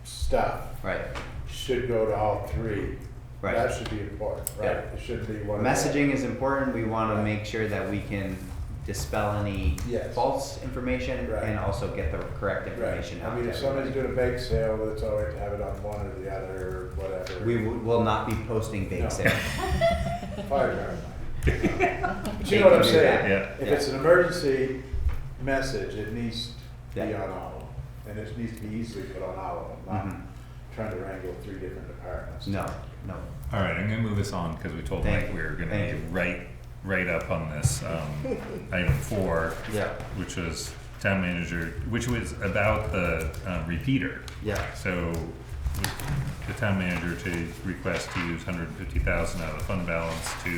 stuff right, should go to all three. right. That should be important, right? Yeah. It shouldn't be one of the. Messaging is important. We want to Right. make sure that we can dispel any Yes. false information Right. and also get the correct Right. information I out mean, to if somebody's everybody. doing a bake sale, well, it's all right to have it on one or the other, or whatever. We will not be posting bake No. sale. Fire department. But you They know what can I'm do saying? Yeah. If it's an emergency message, it needs to be Yeah. on all of them. And it needs to be easily put on all of them, not Mhm. trying to wrangle three different departments. No, no. All right, I'm gonna move us on because we told Thank Mike you. we were gonna Thank be you. right up on this, item 4, Yeah, which was town manager, which was about the, repeater. yeah. So, with the town manager to request to use 150,000 out of the fund balance to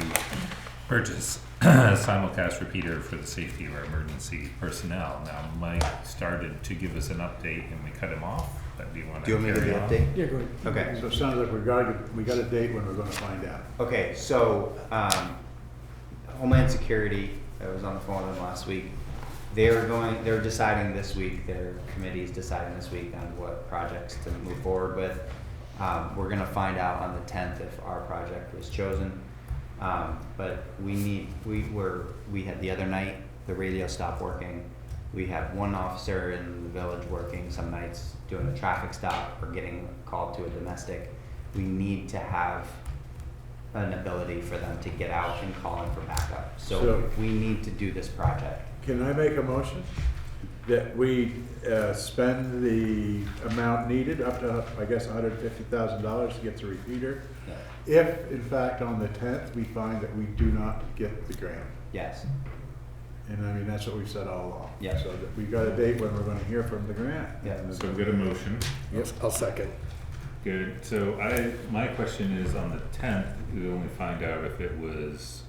purchase a simulcast repeater for the safety of our emergency personnel. Now, Mike started to give us an update and we cut him off, but do you wanna Do you want me to carry give on? the update? Yeah, go ahead. Okay. So it sounds like we got a date when we're gonna find out. Okay, so, Homeland Security, I was on the phone with them last week. They were deciding this week, their committee is deciding this week on what projects to move forward with. We're gonna find out on the 10th if our project was chosen. But we had the other night, the radio stopped working. We have one officer in the village working some nights doing a traffic stop or getting called to a domestic. We need to have an ability for them to get out and call in for backup. So So- we need to do this project. Can I make a motion that we spend the amount needed, up to, I guess, $150,000 to get the repeater? Yeah. If, in fact, on the 10th, we find that we do not get the grant. Yes, And I mean, that's what we've said all along. Yeah. So that we've got a date when we're gonna hear from the grant. Yeah. And So good a motion. I'll second. Good, so my question is on the 10th, we only find out if it was,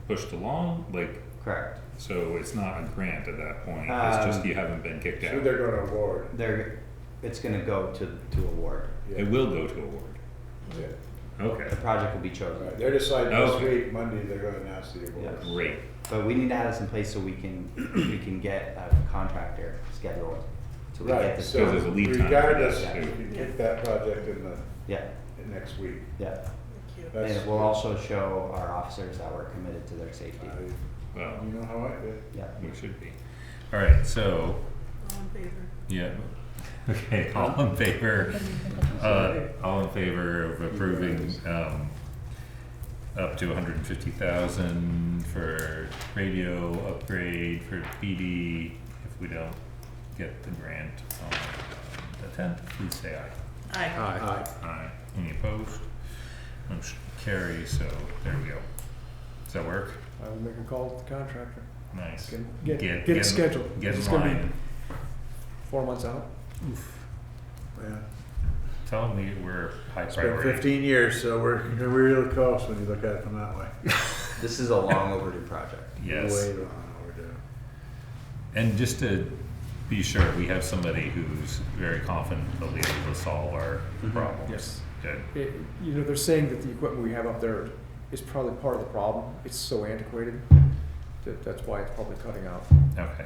pushed along, like, correct. so it's not a grant at that point, it's just Um, you haven't been kicked So out. they're gonna award. It's gonna go to award. Yeah. It will go to award, Yeah. okay, The project will be chosen. Right, they're deciding this Okay. week, Monday, they're gonna announce the award. Yes. great, But we need to have this in place so we can get a contractor scheduled. So we get Right, this. so Because there's a lead time for regardless, that, we too. can kick that project in Yeah, next week. yeah. Thank you. And That's- it will also show our officers that we're committed to their safety. well, You know how I feel. Yeah. we should be. Alright, so, All in favor? yeah, okay, all in favor, all in favor of approving, up to 150,000 for radio upgrade for PD, if we don't get the grant on the 10th, please say aye. Aye. Aye. Aye. Any opposed? Motion carries, so there we go. Does that work? I will make a call to the contractor. Nice. Get it scheduled. Get It's in gonna be line. 4 months out. Yeah. Tell me we're high It's been priority. 15 years, so we're really close when you look at it from that way. This is a long overdue project. Yes. Way long overdue. And just to be sure, we have somebody who's very confident they'll be able to solve our Mhm. problems. Yes. Good. You know, they're saying that the equipment we have up there is probably part of the problem. It's so antiquated that that's why it's probably cutting out. Okay.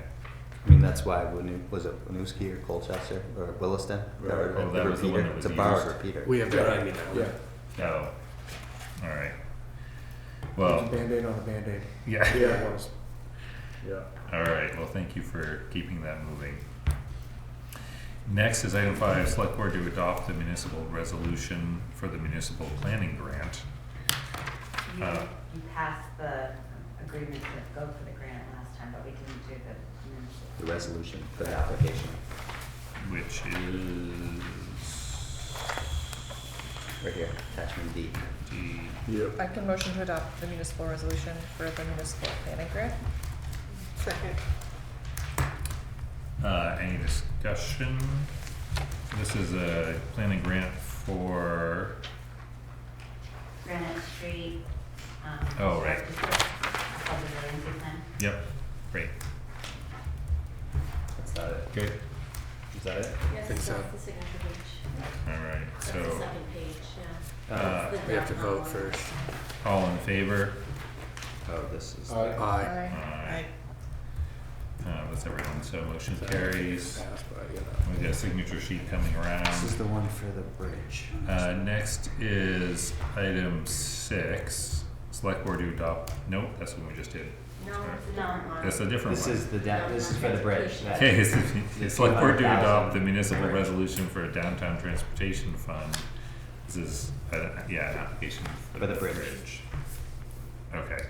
I mean, that's why, was it Winooski or Colchester or Williston? Right. Oh, that was the one that It's was a borrowed used. repeater. We have that behind me now. Yeah. Oh. All right. It's a Well, Band-Aid on a Band-Aid. yeah. Yeah. It was. Yeah. All right. Well, thank you for keeping that moving. Next is item 5, select board to adopt the municipal resolution for the municipal planning grant. You, Uh, you passed the agreement to go for the grant last time, but we didn't do the municipal. The resolution for the application, Which is right here, attachment D. D. Yep. I can motion to adopt the municipal resolution for the municipal planning grant. Second. Any discussion? This is a planning grant for, Granite Street. Oh, right. Public resiliency plan. yep, great, That's not it. good, Is that it? Yes, Think so. that's the signature page. alright, That's the so, second page, yeah. Uh, That's the We have to downtown vote one. first. all in favor? Oh, this is. Aye. Aye. Aye. That's everyone, so motion carries. Pass, but, you know. We got a signature sheet coming around. This is the one for the bridge. Next is item 6, select board to adopt, nope, that's what we just did. No, Sorry. it's a different one. That's a different one. This is the this is for the bridge. that- Okay, it's select board to adopt the 200,000. municipal resolution for a downtown transportation fund. This is, yeah, an application For the bridge. Okay,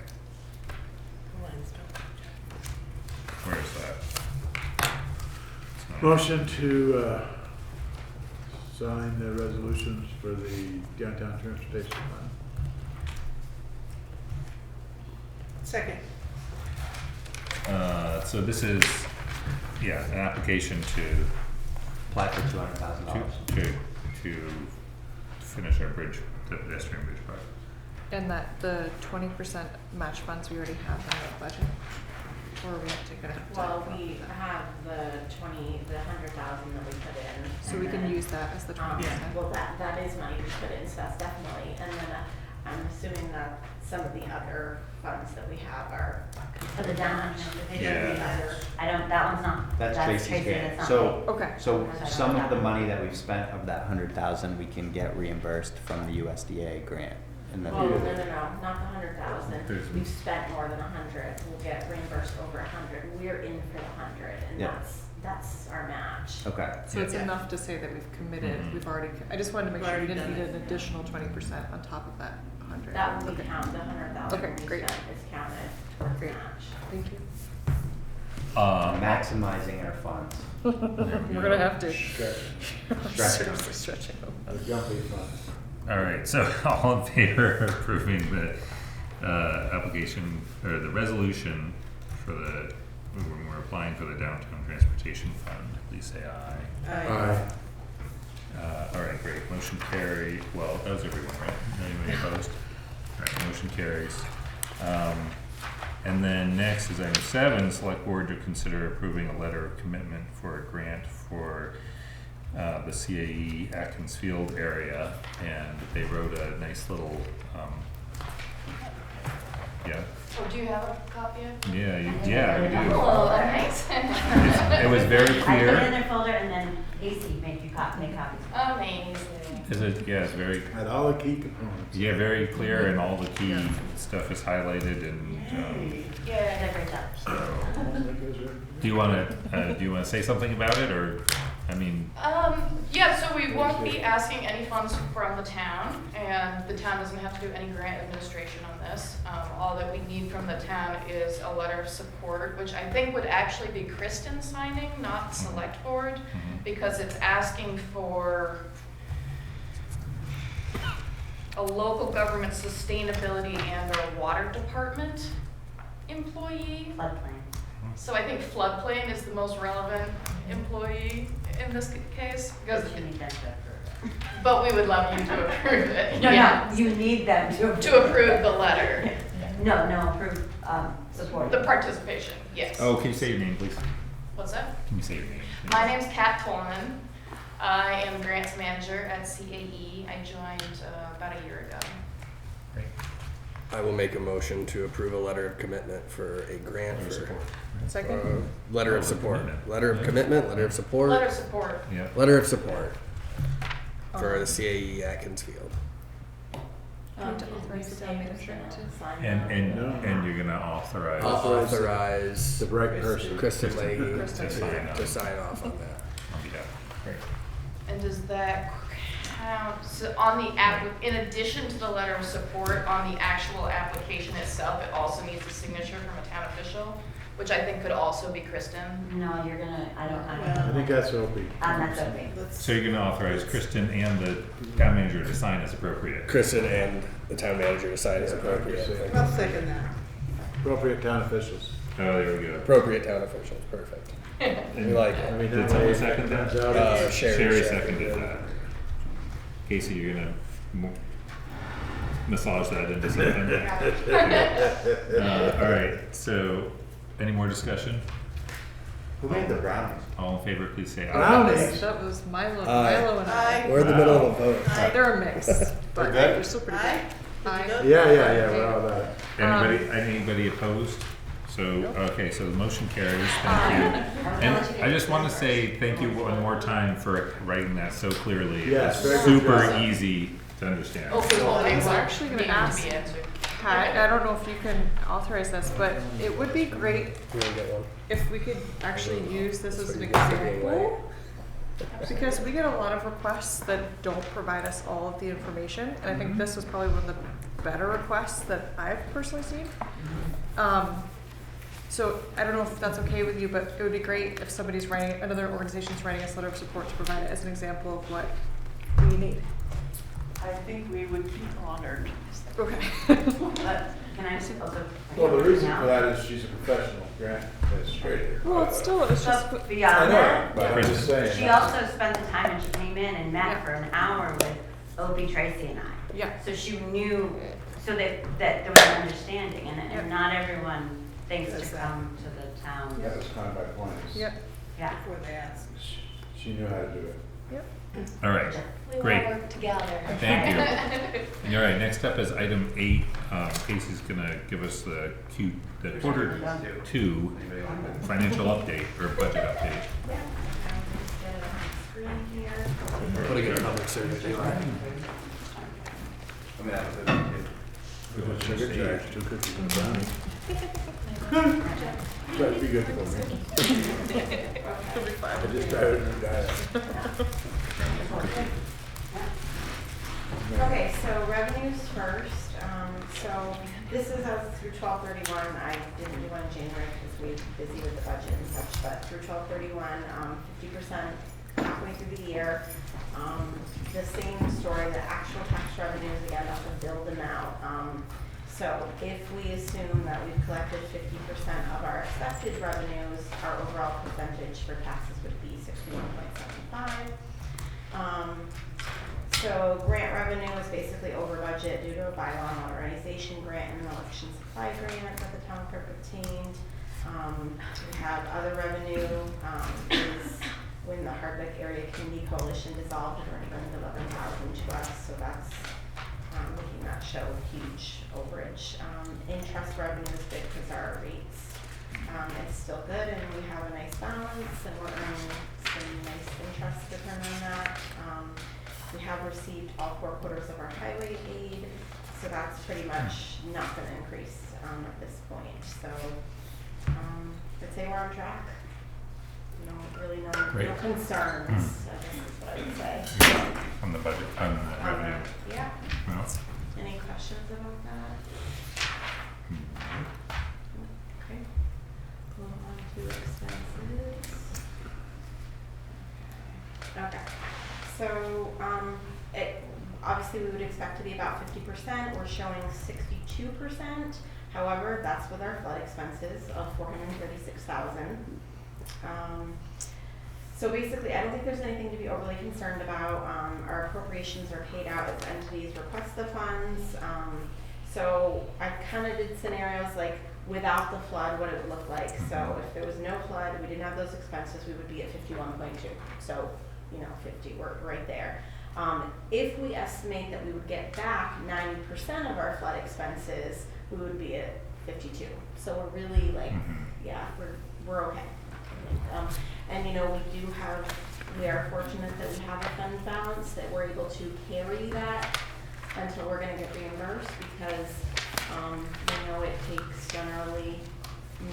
Lines don't. where is that? It's not- Motion to, sign the resolutions for the downtown transportation fund. Second. So this is, yeah, an application to Apply for $200,000. to finish our bridge, the pedestrian bridge project. And that the 20% match funds we already have in the budget? Or are we gonna have to? Well, we have the 100,000 that we put in. So and we can then, use that as the 20%? Well, that is money we put in, so that's definitely, and then I'm assuming that some of the other funds that we have are. For the downtown Yeah. transportation. I don't, that one's not, That's that's Tracy's Tracy, grant. that's not me. So, Okay. so some of the money that we've spent of that 100,000, we can get reimbursed from the USDA grant. And then Well, no, not the 100,000. There's- We've spent more than 100. We'll get reimbursed over 100. We're in for the 100, and Yeah. that's our match. Okay. So it's Yeah. enough to say that we've committed, Mhm. we've already, I just wanted to make We've sure we already didn't done need it. an additional 20% on top of that 100. That will be Okay. counted. The 100,000 Okay, we great. spent is counted towards Great. match. Thank you. Maximizing our funds. We're gonna have to. Stretching. Stretching. The jumping fund. All right, so all in favor of approving the application or the resolution for the, when we're applying for the downtown transportation fund, please say aye. Aye. All right, great, motion carried, well, that was everyone, right? Anybody opposed? All right, motion carries. And then next is item 7, select board to consider approving a letter of commitment for a grant for the CAE Atkins Field area, and they wrote a nice little, yeah, Oh, do you have a copy of? yeah, yeah, we do. Oh, nice. It was very I put it in clear. their folder and then AC made you make copies. Amazing. Yeah, it's very, Had all the key components. yeah, very clear, and all the key stuff is highlighted, and, Did Yeah. a great job. so. Do you wanna say something about it, or, I mean, Yeah, so we won't be asking any funds from the town, and the town doesn't have to do any grant administration on this. All that we need from the town is a letter of support, which I think would actually be Kristen signing, not the select board, mhm. because it's asking for a local government sustainability and or water department employee. Floodplain. So I think floodplain is the most relevant employee in this case, because, You need them to approve it. but we would love you to approve it. No, Yeah. no, you need them to approve. To approve the letter, No, approve, support. the participation, yes. Oh, can you say your name, please? What's that? Can you say your name? My name's Kat Tolman. I am grants manager at CAE. I joined about a year ago. Great. I will make a motion to approve a letter of commitment for a grant Letter of for, support. Second? letter of support. Letter of commitment, letter of support, Letter of support. Yeah. letter of support for the CAE Atkins Field. Need to authorize the town manager to- Sign And, that. and you're gonna authorize. Authorize The right person. Kristen Leahy Kristen. to sign off on that. on behalf. Great. And does that count, so on the in addition to the letter of support, on the actual application itself, it also needs a signature from a town official? which I think could also be Kristen. No, you're gonna, I don't I think that's what we. that's okay. So you're gonna authorize Kristen and the town manager to sign as appropriate. Kristen and the town manager to sign as Yeah, appropriate. I'll second that. Appropriate town officials. Oh, there we go. Appropriate town officials, perfect. We like I it. mean, Did that someone way second it that? comes out. Sherry seconded that. Casey, you're gonna massage that into something? All right, so, any more discussion? Who made the brownies? All in favor, please say aye. Brownies. That was Milo, Aye. Milo and I. We're in the middle of a vote. They're a mix, but good? they're still pretty Aye. good. Aye. Did you Yeah, we're all about it. Anybody opposed? So, okay, so the motion carries, thank you. And I just wanna say thank you one more time for writing that so clearly. Yes, It's very good super job. easy to understand. Hopefully all I these was are actually gonna needing to ask be answered. Pat, I don't know if you can authorize this, but it would be great You wanna get one? if we could actually use this as an That's what you get example. Because we get a lot of requests that don't provide us all of the information, and I think this was probably one of the better requests that I've personally seen. So I don't know if that's okay with you, but it would be great if somebody's writing, another organization's writing us a letter of support to provide it as an example of what we need. I think we would be honored. Okay. But can I just also? Well, the reason for that is she's a professional grant administrator. Well, it's still, it's just, But I beyond know, that, but I'm just saying. she also spent the time and she came in and met for an hour with Opie, Tracy and I. yeah. So she knew, so that there was an understanding and, Yep. and not everyone thinks Yes, to come to the town. That was kind of my point. is Yep. Yeah. Before they ask. She knew how to do it. Yep. All right, We great. all work together. Thank you. All right, next up is item 8. Casey's gonna give us the quarter 2 financial update or budget update. Yeah, just get it on the screen here. What a good public service you are. I'm gonna have a Sugar charge, 2 cookies and a brownie. Try to be good for me. It'll be fine. I just tried to diet. Okay, so revenues first. So this is us through 12/31. I didn't do one in January because we were busy with the budget and such, but through 12/31, 50% halfway through the year. The same story, the actual tax revenues, again, that's a billed amount. So if we assume that we've collected 50% of our expected revenues, our overall percentage for taxes would be 61.75. So grant revenue is basically over budget due to a bylaw modernization grant and an election supply grant that the town clerk obtained. We have other revenue, is when the Hardwick Area Community Coalition dissolved, it earned $11,000 to us, so that's making that show huge overage. Interest revenue is big because our rates, it's still good and we have a nice balance and we're earning some nice interest return on that. We have received all 4 quarters of our highway aid, so that's pretty much not gonna increase, at this point, so, I'd say we're on track. No Great. concerns, I guess is what I would say. On the budget, on the revenue. Yeah, No? any questions about that? Okay. Go on to expenses. Okay, so, obviously we would expect to be about 50%, we're showing 62%. However, that's with our flood expenses of $436,000. So basically, I don't think there's anything to be overly concerned about. Our appropriations are paid out as entities request the funds. So I kind of did scenarios like without the flood, what it would look like. So if there was no flood, we didn't have those expenses, we would be at 51.2. So, 50, we're right there. If we estimate that we would get back 90% of our flood expenses, we would be at 52. So we're really like, yeah, we're okay. And we are fortunate that we have a fund balance that we're able to carry that until we're gonna get reimbursed because, it takes generally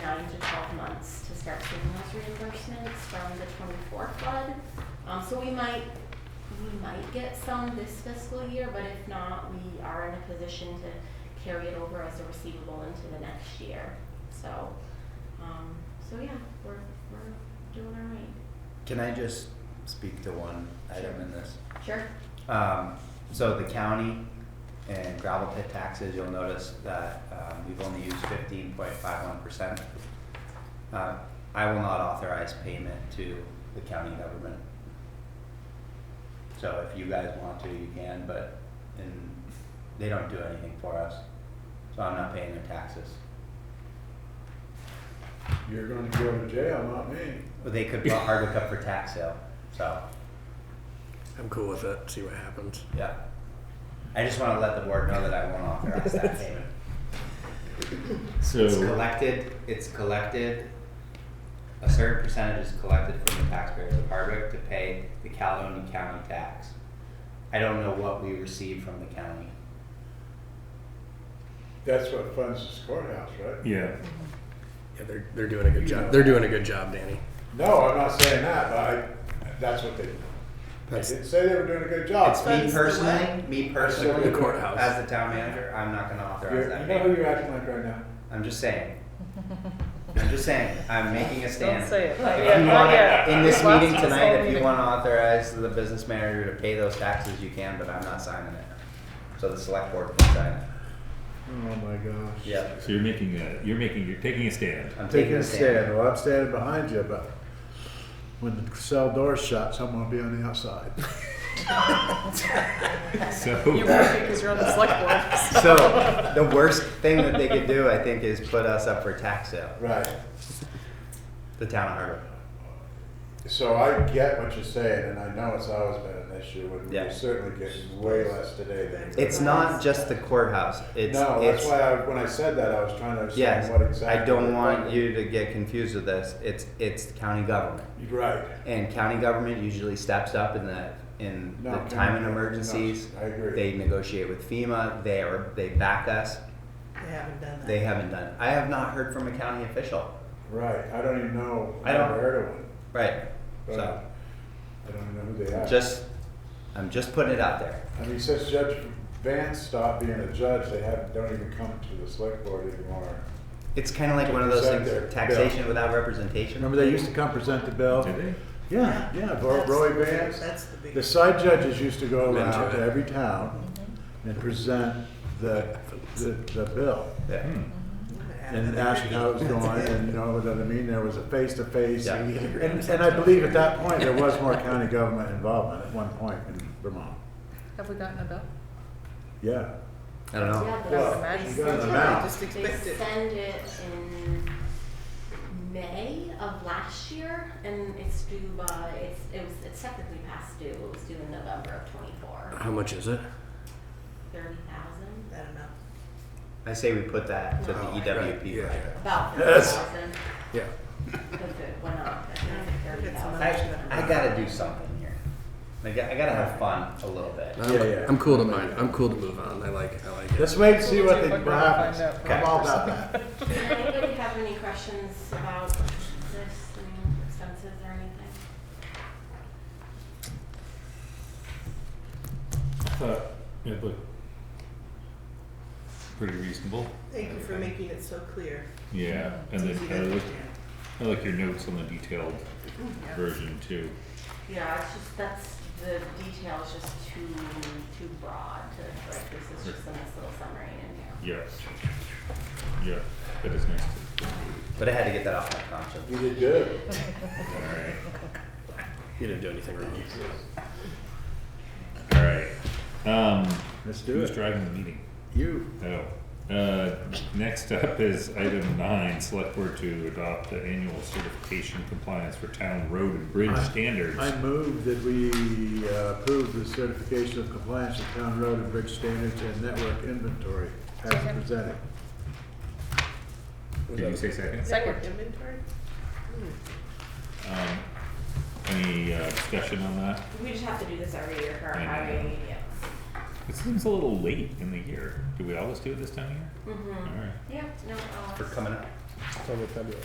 9 to 12 months to start seeing those reimbursements from the 24 flood. So we might get some this fiscal year, but if not, we are in a position to carry it over as a receivable into the next year. So, Can I just speak to one item in this? Sure. So the county and gravel pit taxes, you'll notice that, we've only used 15.51%. I will not authorize payment to the county government. So if you guys want to, you can, but, they don't do anything for us. So I'm not paying their taxes. You're gonna go to jail, not me. But they could put Hardwick up for tax sale, so, I'm cool with it, see what happens. yeah. I just wanna let the board know that I won't authorize that payment. It's collected, a certain percentage is collected from the taxpayers of Hardwick to pay the Caledonia County tax. I don't know what we receive from the county. That's what funds this courthouse, right? Yeah. Yeah, they're doing a good job. They're doing a good job, Danny. No, I'm not saying that, but that's what they That's- didn't say they were doing a good job. It's me personally, The courthouse. as the town manager, I'm not gonna authorize You that know who payment. you're acting like right now? I'm just saying, I'm making a stand. Don't say it. Not If yet, you not wanna, yet. in this Last meeting this tonight, whole if you meeting. wanna authorize the business manager to pay those taxes, you can, but I'm not signing it. So the select board can sign it. Oh my gosh. Yeah. So you're taking a stand. I'm Taking a stand, well, I'm standing behind you, but when the cell door's shut, someone will be on the outside. So. You won't be because you're on the select board. So the worst thing that they could do, I think, is put us up for tax sale, Right. the town of Hardwick. So I get what you're saying, and I know it's always been an issue, and Yeah. we're certainly getting way less today than. It's not just the courthouse, No, that's why when I said that, I was trying to yes, understand what exactly. I don't we're want funding. you to get confused with this, it's county government. You're right. And county government usually steps up in the No, time of county- emergencies. no, I agree. They negotiate with FEMA, they back us, They haven't done that. they haven't done, I have not heard from a county official, Right, I don't even know, I I've don't- never heard of one. right? But So, I don't even know who they are. I'm just putting it out there. I mean, since Judge Vance stopped being a judge, they don't even come to the select board anymore. It's kinda like one of those Present things, their taxation bill. without representation. Remember they used to come present the bill? Did they? Yeah, That's- Roy Vance. That's the big. The side judges used to go Been to around to it. every town and present the bill. Yeah. And asking how it was going, and you know what I mean, there was a face-to-face. Yeah. And I believe at that point, there was more county government involvement at one point in Vermont. Have we gotten a bill? Yeah. I don't know. Yeah, Well, they you got an send amount. Just They expect it. send it in May of last year, and it's due by, it's technically past due, it was due in November of 24. How much is it? 30,000, That enough. I say we put that to the Oh, EWP. right, yeah. budget. about Yes. 30,000, Yeah. because it went up, I think Get some 30,000. I gotta do something here. I gotta have fun a little bit. I'm cool to mine. I'm cool to move on. I like it. Let's wait and see what We'll what happens. find out. I'm all about that. Anybody have any questions about this, any expenses or anything? It looked pretty reasonable. Thank you for making it so clear. Yeah, and It's easy to then understand. I like your notes on the detailed version too. Yeah, it's just, the detail is just too broad to, like, this is just a nice little summary in here. Yeah. Yeah, that is nice too. But I had to get that off my conscience. You did good. Alright, You didn't do anything wrong. alright. Let's do Who's it. driving the meeting? You. Oh. Next up is item 9, select board to adopt the annual certification compliance for town road and bridge standards. I move that we approve the certification of compliance with town road and bridge standards and network inventory as Second. presented. Did you say second? Second. Network inventory? Any discussion on that? We just have to do this every year for our I know. highway, yeah. It seems a little late in the year. Do we always do it this time of year? Mm-hmm. Alright. Yeah, no, For coming up. It's over February.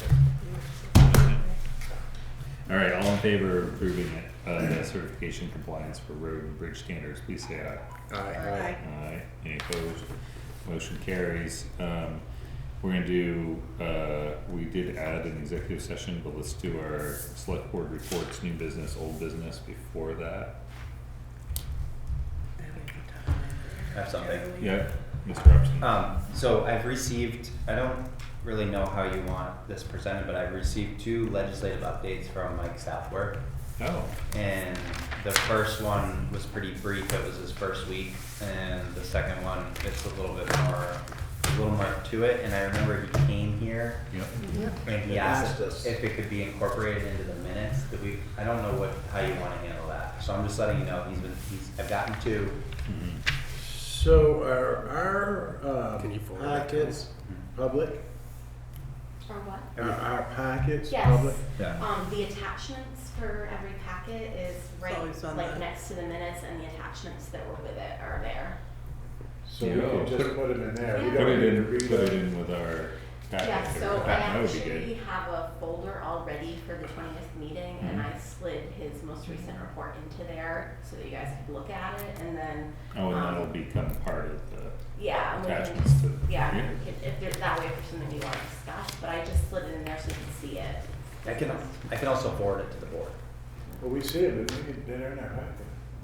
Alright, all in favor of approving it, the certification compliance for road and bridge standards, please say aye. Aye. Aye. Aye. Any opposed? Motion carries. we're gonna do, we did add an executive session, but let's do our select board reports, new business, old business before that. I have something. Yeah, Mr. Upson. So I've received, I don't really know how you want this presented, but I've received 2 legislative updates from Mike Southworth. Oh, And the first one was pretty brief, it was his first week, and the second one, it's a little more to it, and I remember he came here yep. and he asked us if it could be incorporated into the minutes, I don't know how you wanna handle that, so I'm just letting you know, I've gotten 2. Mhm. So are our, Can you forward that to packets public? Or what? Are our packets Yes. public? Yeah. The attachments for every packet is right, always on like the- next to the minutes, and the attachments that were with it are there. So we Yeah. can just put them in there, we Yeah. Put don't it need to in, read put it them. in with our packet. Yeah, so I That would be actually good. have a folder all ready for the 20th meeting, and Mhm. I slid his most recent report into there so that you guys could look at it, and then, Oh, and that'll become part of the yeah, and we can attachments just, to. yeah, we could, if there's, that way if there's something you want to discuss, but I just slid it in there so you can see it. I can also forward it to the board. Well, we see it, but they're in our packet.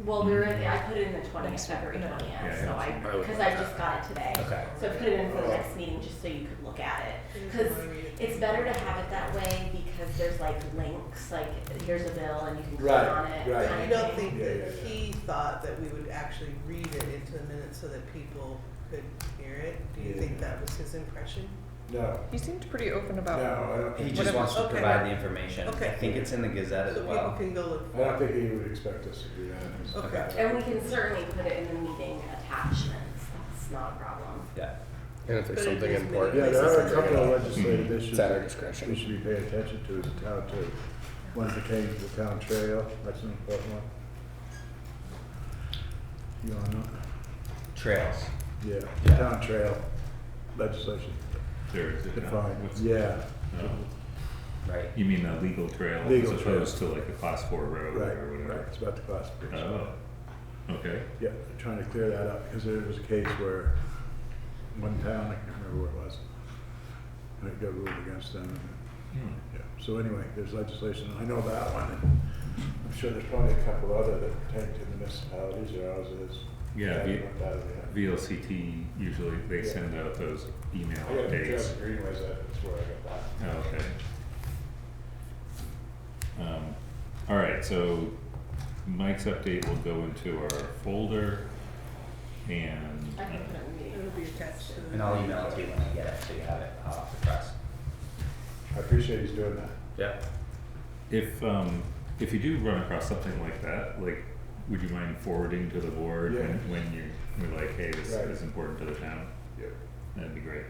Well, I put it in the 20th, February 20th, Yeah, so yeah. because I just got it today. Okay. So I put it in for the next meeting just so you could look at it. Because it's better to have it that way because there's like links, like here's a bill and you can click Right, on it. right. kind I of don't thing. think Yeah, that yeah, yeah. he thought that we would actually read it into the minutes so that people could hear it. Do you Yeah. think that was his impression? No, He seemed pretty open no, about. I don't He think, just Whatever. wants to Okay. provide the information. Okay. I think it's in the Gazette as So people well. can go look I for don't it. think he would expect us to do that. Okay. And we can certainly put it in the meeting attachments. That's not a problem. Yeah. And if there's But it something is important. Yeah, there are a couple of it's legislative issues at our that discretion. we should be paying attention to as a town too. One pertaining to the town trail, that's an important one. You wanna know? Trails. Yeah, Yeah. town trail legislation There is it now. defined, What's- yeah, Oh. Right. You mean a legal trail Legal as opposed to like a class 4 road right, or right, whatever? it's about the classification. Oh, okay. Yeah, they're trying to clear that up, because there was a case where one town, I can't remember where it was, and it got ruled against them. Hmm. Yeah, so anyway, there's legislation, I know that one, and I'm sure there's probably a couple other that pertain to municipalities, or ours is. Yeah, I haven't looked at it yet. VLCT, usually they Yeah. send out those email I got New updates. Jersey Greenways, that's where I got that. Oh, okay. All right, so Mike's update will go into our folder and, I can put it in the meeting. It'll be attached to the. And I'll email it to you when I get it, so you have it hot off the press. I appreciate he's doing that. Yeah. if you do run across something like that, like, would you mind forwarding to the board Yeah. when you're like, hey, this Right. is important to the town? Yep. That'd be great.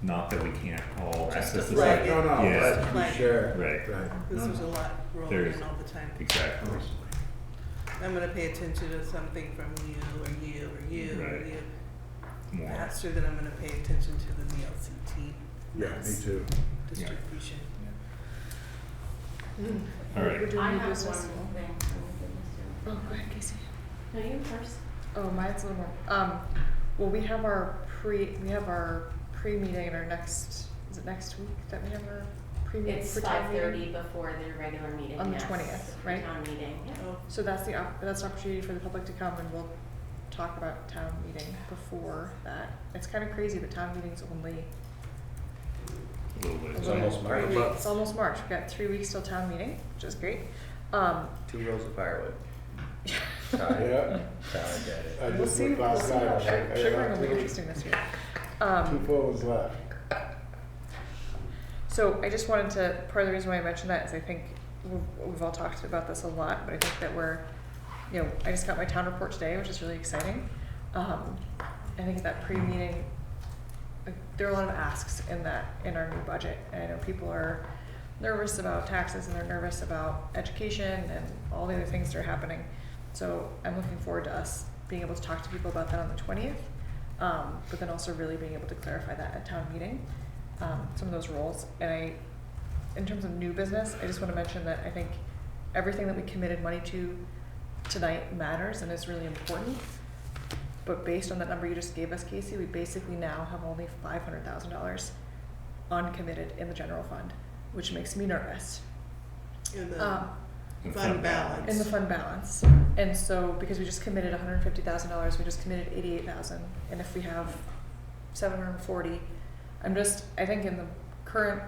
Not that we can't all Just access to the flag site. it. No, no, Yeah. let's be Flag it. sure. Right. Right. Because No, there's a lot rolling There's- in all the time. Exactly. I'm gonna pay attention to something from you or you or you or Right. you More. faster than I'm gonna pay attention to the VLCT Yeah, me mess too. distribution. All right. We're doing I new have one business. thing from the business too. Oh, go ahead, Casey. No, you first. Oh, mine's a little more, well, we have our pre-meeting at our next, is it next week that we have our pre-meeting It's for town 5:30 meeting? before the regular meeting, On the yes, 20th, for right? town meeting, yeah. Oh, So that's that's an opportunity for the public to come and we'll talk about town meeting before that. It's kind of crazy, but town meeting's only, A little bit. It's almost March. it's almost March. We've got 3 weeks till town meeting, which is great. 2 rolls of firewood. Yeah. Sorry, get it. I We'll just see, looked we'll last see night, how I was like, hey, sugaring will be two interesting this year. full ones left. So I just wanted to, part of the reason why I mentioned that is I think we've all talked about this a lot, but I think that I just got my town report today, which is really exciting. I think that pre-meeting, there are a lot of asks in our new budget, and I know people are nervous about taxes and they're nervous about education and all the other things that are happening. So I'm looking forward to us being able to talk to people about that on the 20th, but then also really being able to clarify that at town meeting, some of those roles. And in terms of new business, I just want to mention that I think everything that we committed money to tonight matters and is really important. but based on that number you just gave us, Casey, we basically now have only $500,000 uncommitted in the general fund, which makes me nervous. In the Um, fund balance. in the fund balance. And so, because we just committed $150,000, we just committed 88,000, and if we have 740, I think in the current,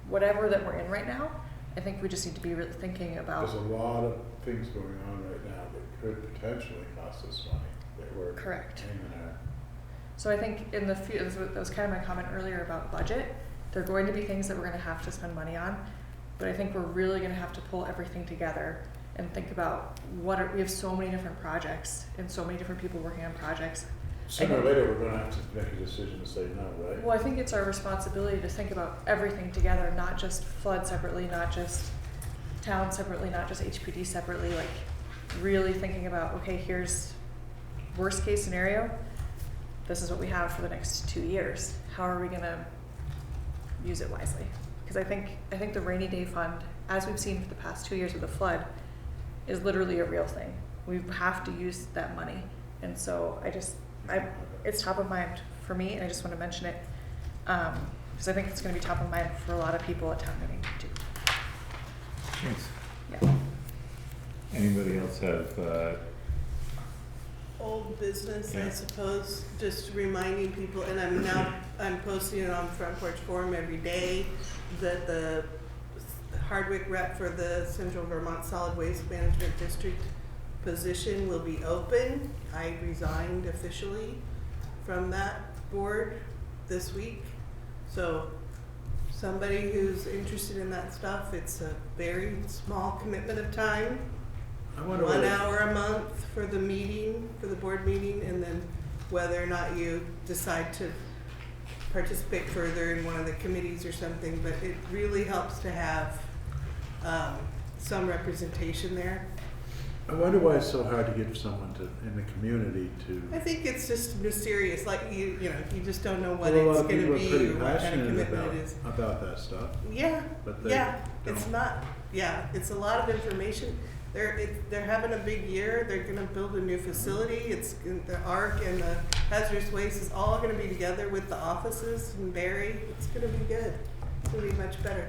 whatever that we're in right now, I think we just need to be really thinking about. There's a lot of things going on right now that could potentially cost us money that we're Correct. aiming at. So I think in the that was kind of my comment earlier about budget. There are going to be things that we're going to have to spend money on, but I think we're really going to have to pull everything together and think about we have so many different projects and so many different people working on projects. Sooner or later, we're gonna have to make a decision to say no, right? Well, I think it's our responsibility to think about everything together, not just flood separately, not just town separately, not just HPD separately, like really thinking about, okay, here's worst case scenario, this is what we have for the next 2 years. How are we gonna use it wisely? Because I think the rainy day fund, as we've seen for the past 2 years with the flood, is literally a real thing. We have to use that money. And so it's top of mind for me, and I just want to mention it because I think it's going to be top of mind for a lot of people at town meeting too. Thanks. Yeah. Anybody else have, Old business, Yeah. I suppose, just reminding people, and I'm posting it on Front Porch Forum every day, that the Hardwick rep for the Central Vermont Solid Waste Management District position will be open. I resigned officially from that board this week. So somebody who's interested in that stuff, it's a very small commitment of time. I wonder 1 what- hour a month for the meeting, for the board meeting, and then whether or not you decide to participate further in one of the committees or something, but it really helps to have some representation there. I wonder why it's so hard to get someone in the community to. I think it's just mysterious, like you just don't know what Well, a it's lot of gonna people are be pretty or what kind of passionate commitment it is. about that stuff. Yeah, But they yeah, it's don't. not, yeah, it's a lot of information. They're having a big year, they're gonna build a new facility, it's, the ARC and the hazardous waste is all gonna be together with the offices in Barry, it's gonna be good, it's gonna be much better.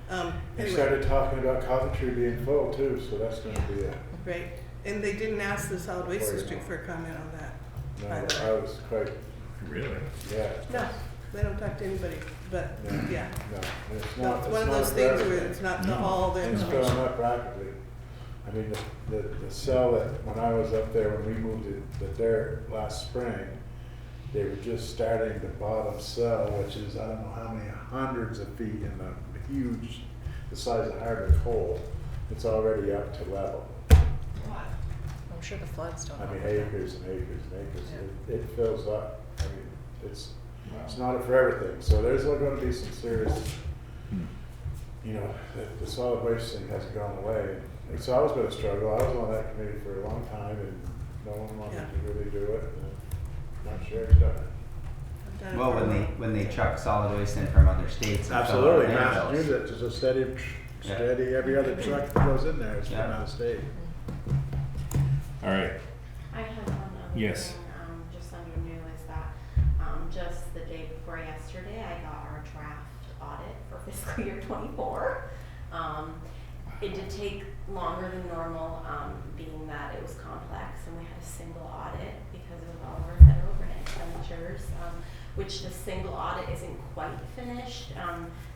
They Anyway, started talking about Coventry being full too, so that's gonna be right, and they didn't ask the solid waste Very district well. for a comment on that. no, By the I way. was quite, really? yeah. No, they don't talk to anybody, but, yeah. No, it's No, not, it's it's one of not those for things where everything. it's not the, No. all the It's information. filling up rapidly. I mean, the cell that, when I was up there, when we moved it there last spring, they were just starting the bottom cell, which is, I don't know how many hundreds of feet in the huge, the size of Hardwick hole. It's already up to level. I'm sure the floods don't. I mean, know about that. acres and acres and acres. It fills up. I mean, it's not for everything. So there's gonna be some serious, you know, the solid waste thing hasn't gone away. It's always been a struggle. I was on that committee for a long time and no one wanted Yeah. to really do it. And I'm sure it's done it. I've done it Well, for a while. when they truck solid waste in from other states. and fill our Absolutely. landfills. Massachusetts is a steady, every other truck that goes in there is from Yeah. out of state. all right, I had one other Yes. thing, just under new is that, just the day before yesterday, I got our draft audit for fiscal year 24. It did take longer than normal, being that it was complex and we had a single audit because of all of our federal grant expenditures, which the single audit isn't quite finished.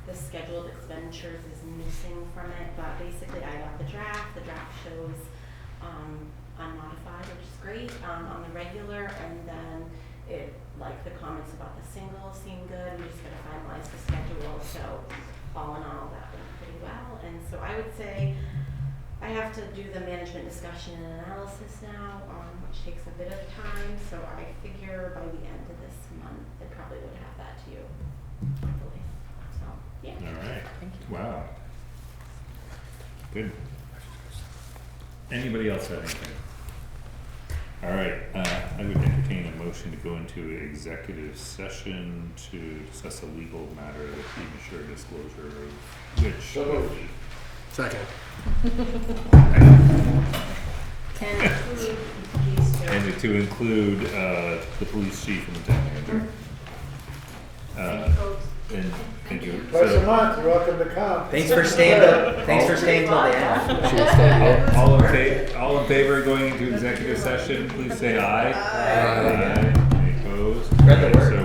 The scheduled expenditures is missing from it, but basically I got the draft shows, unmodified, which is great, on the regular, and then the comments about the single seem good, we just gotta finalize the schedule, so all in all, that went pretty well, and so I would say I have to do the management discussion and analysis now, which takes a bit of time, so I figure by the end of this month, I probably would have that to you, hopefully, so, yeah. all right, Thank you. wow. Good. Anybody else have anything? All right, I would entertain a motion to go into executive session to discuss a legal matter, the premature disclosure of which. So moved. Second. Can include these two. And to include, the police chief and the town manager. Thank you, folks. And, thank you. Twice a So, month, you're welcome to come. Thanks for staying till the end. all in favor of going into executive session, please say aye. Aye. Any opposed? Spread the word. So